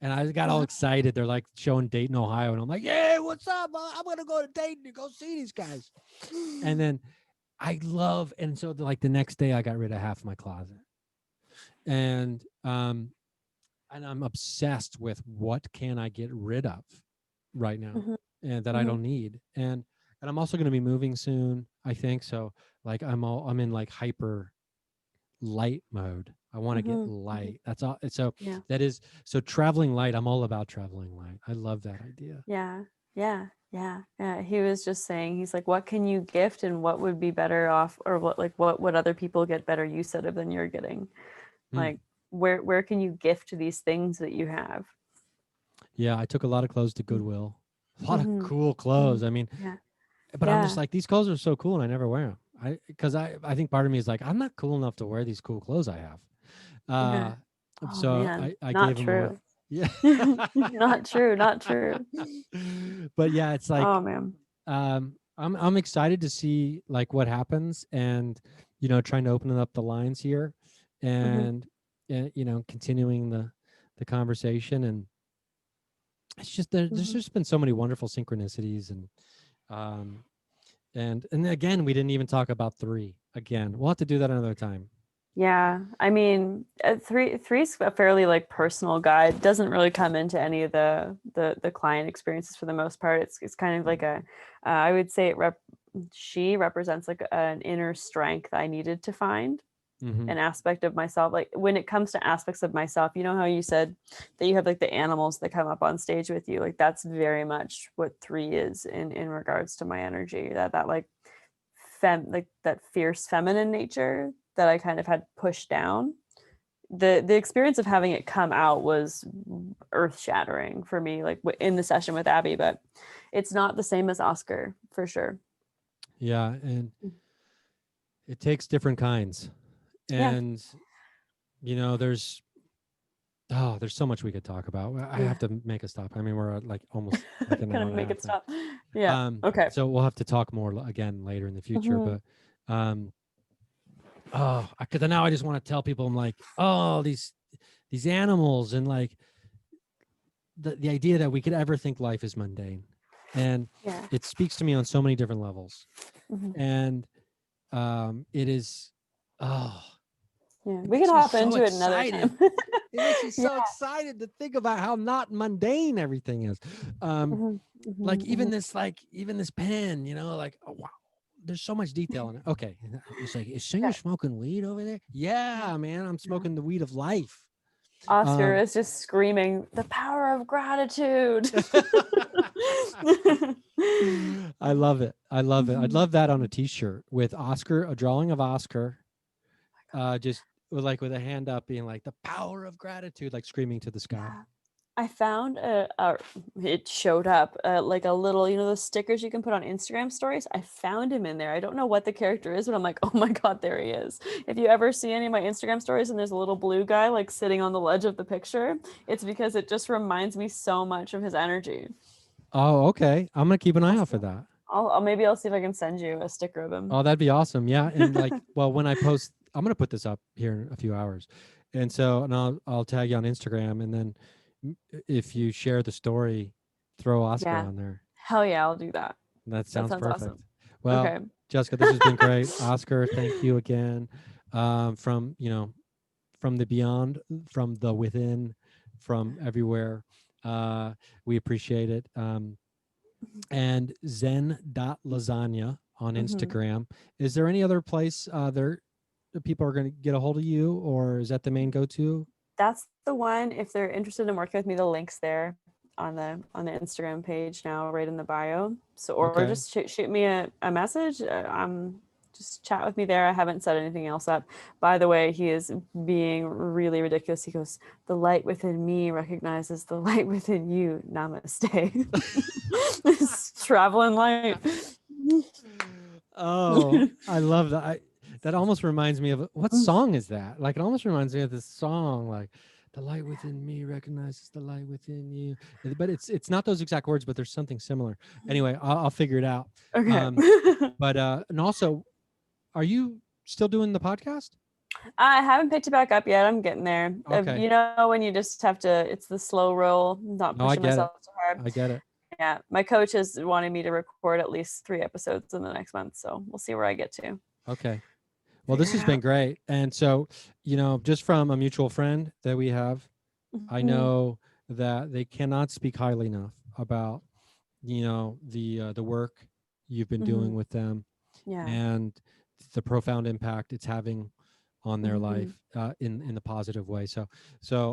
And I got all excited. They're like showing Dayton, Ohio, and I'm like, "Yeah, what's up? I'm gonna go to Dayton to go see these guys." And then and so like the next day, I got rid of half my closet, and I'm obsessed with what can I get rid of right now, Mhm, and that I mhm, don't need. And I'm also going to be moving soon, I think. So like I'm in like hyper light mode. I want to get mhm, mhm. light. That's all. So Yeah. that is so traveling light. I'm all about traveling light. I love that idea. Yeah, yeah, yeah, yeah. He was just saying, he's like, what can you gift and what would be better off, or what would other people get better use out of than you're getting? Hmm. Like, where can you gift these things that you have? Yeah, I took a lot of clothes to Goodwill. A lot of Mm-hmm. cool Hmm. clothes. I mean, Yeah, but I'm just yeah. like, these clothes are so cool and I never wear them. I think part of me is like, I'm not cool enough to wear these cool clothes I have. Yeah. Uh, Oh so man, I not gave them away. true. Yeah. Not true, not true. But yeah, it's like Oh man. I'm excited to see like what happens, and trying to open up the lines here, Hmm. and continuing the conversation. And it's just there's Hmm. just been so many wonderful synchronicities, um and again, we didn't even talk about three. Again, we'll have to do that another time. Yeah, I mean, three's a fairly like personal guide. Doesn't really come into any of the client experiences for the most part. It's kind of like I would say she represents like an inner strength I needed to find, Mm-hmm. an aspect of myself. Like when it comes to aspects of myself, you know how you said that you have like the animals that come up on stage with you. Like that's very much what three is in regards to my energy. That like like that fierce feminine nature that I kind of had pushed down. The experience of having it come out was earth shattering for me, like in the session with Abby. But it's not the same as Oscar for sure. Yeah, and it takes different kinds. Yeah. And there's so much we could talk about. I Yeah. have to make a stop. I mean, we're at like almost like an Kind hour of and a make half it now. stop. Yeah. Okay. So we'll have to talk more again later in the future. Mhm. But because now I just want to tell people, I'm like, oh, these animals, and like the idea that we could ever think life is mundane, and Yeah. it speaks to me on so many different levels. Mhm. And it is, Yeah. it We can makes me hop so into it another excited. time. It makes me Yeah. so excited to think about how not mundane everything is. Mhm. Like Mhm. even Mhm. this pen, like, oh wow, there's so much detail in it. Okay, it's like, is Singer Yeah. smoking weed over there? Yeah, man, I'm Yeah. smoking the weed of life. Oscar Um, is just screaming the power of gratitude. I love it. I love it. I'd Mhm. love that on a T-shirt with Oscar, a drawing of Oscar, just with a hand up, being like the power of gratitude, like screaming to the sky. Yeah. I found it showed up like a little, the stickers you can put on Instagram stories. I found him in there. I don't know what the character is, but I'm like, oh my God, there he is. If you ever see any of my Instagram stories and there's a little blue guy like sitting on the ledge of the picture, it's because it just reminds me so much of his energy. Oh, okay. I'm gonna keep an eye out for Also, that. maybe I'll see if I can send you a sticker of him. Oh, that'd be awesome. Yeah, and like, well, when I post, I'm gonna put this up here in a few hours, and I'll tag you on Instagram, and then if you share the story, throw Oscar Yeah. on there. Hell yeah, I'll do that. That That sounds sounds perfect. awesome. Well, Okay. Jessica, this has been great. Oscar, thank you again. From from the beyond, from the within, from everywhere. We appreciate it. And zen.lasagna on Hmm. Instagram. Is there any other place there that people are going to get a hold of you, or is that the main go-to? That's the one. If they're interested in working with me, the link's there on the Instagram page now, right in the bio. So, or Okay. just shoot me a message. Just chat with me there. I haven't set anything else up. By the way, he is being really ridiculous. He goes, "The light within me recognizes the light within you. Namaste." This traveling light. Oh, I love that. That almost reminds me of, what song is that? Like, it almost reminds me of this song, like, the light within me recognizes the light within you. But it's not those exact words, but there's something similar. Anyway, I'll figure it out. Okay. But and also, are you still doing the podcast? I haven't picked it back up yet. I'm getting there. Okay. When you just have to, it's the slow roll, not No, I pushing get it. myself too hard. I get it. Yeah. My coach is wanting me to record at least 3 episodes in the next month. So we'll see where I get to. Okay. Well, this Figure has it been out. great. And so, just from a mutual friend that we have, I Mhm. know that they cannot speak highly enough about, the work you've been doing Mhm. with them, Yeah. and the profound impact it's having on their Mhm. life, in the positive way. So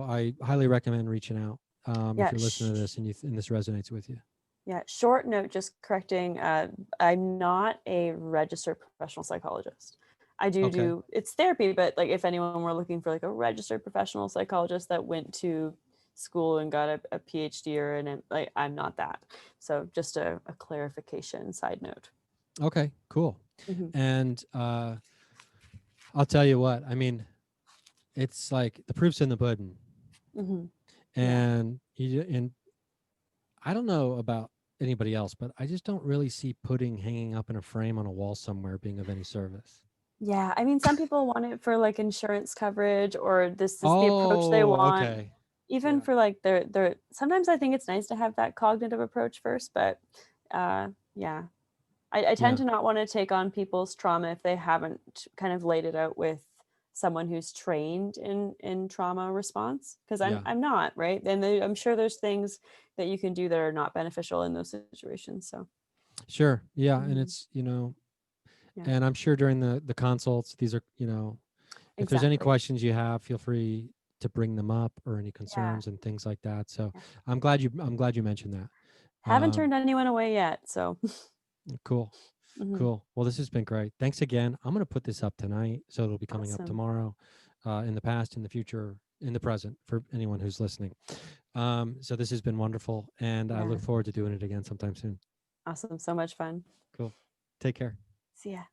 I highly recommend reaching out, if Yeah. you're listening to this and and this resonates with you. Yeah. Short note, just correcting. I'm not a registered professional psychologist. I Okay. do it's therapy, but like if anyone were looking for like a registered professional psychologist that went to school and got a PhD or like I'm not that. So just a clarification side note. Okay. Cool. Hmm. And I'll tell you what. I mean, it's like the proof's in the pudding, Hmm. Yeah. and I don't know about anybody else, but I just don't really see pudding hanging up in a frame on a wall somewhere being of any service. Yeah. I mean, some people want it for like insurance coverage or this is the approach they Oh, want. okay. Even Yeah. for like their sometimes I think it's nice to have that cognitive approach first, but yeah. I tend Yeah. to not want to take on people's trauma if they haven't kind of laid it out with someone who's trained in trauma response because Yeah. I'm not right and I'm sure there's things that you can do that are not beneficial in those situations. So Sure. Yeah. And mhm, it's, yeah, and I'm sure during the consults, these are, if there's any exactly. questions you have, feel free to bring them up, or any Yeah, concerns and things like that. So yeah. I'm glad you mentioned that. Haven't Um, turned anyone away yet. So cool. mhm, Cool. Well, this has been great. Thanks again. I'm going to put this up tonight, so it'll be coming up awesome. tomorrow, in the past, in the future, in the present, for anyone who's listening. So this has been wonderful, and I Yeah. look forward to doing it again sometime soon. Awesome. So much fun. Cool. Take care. See ya.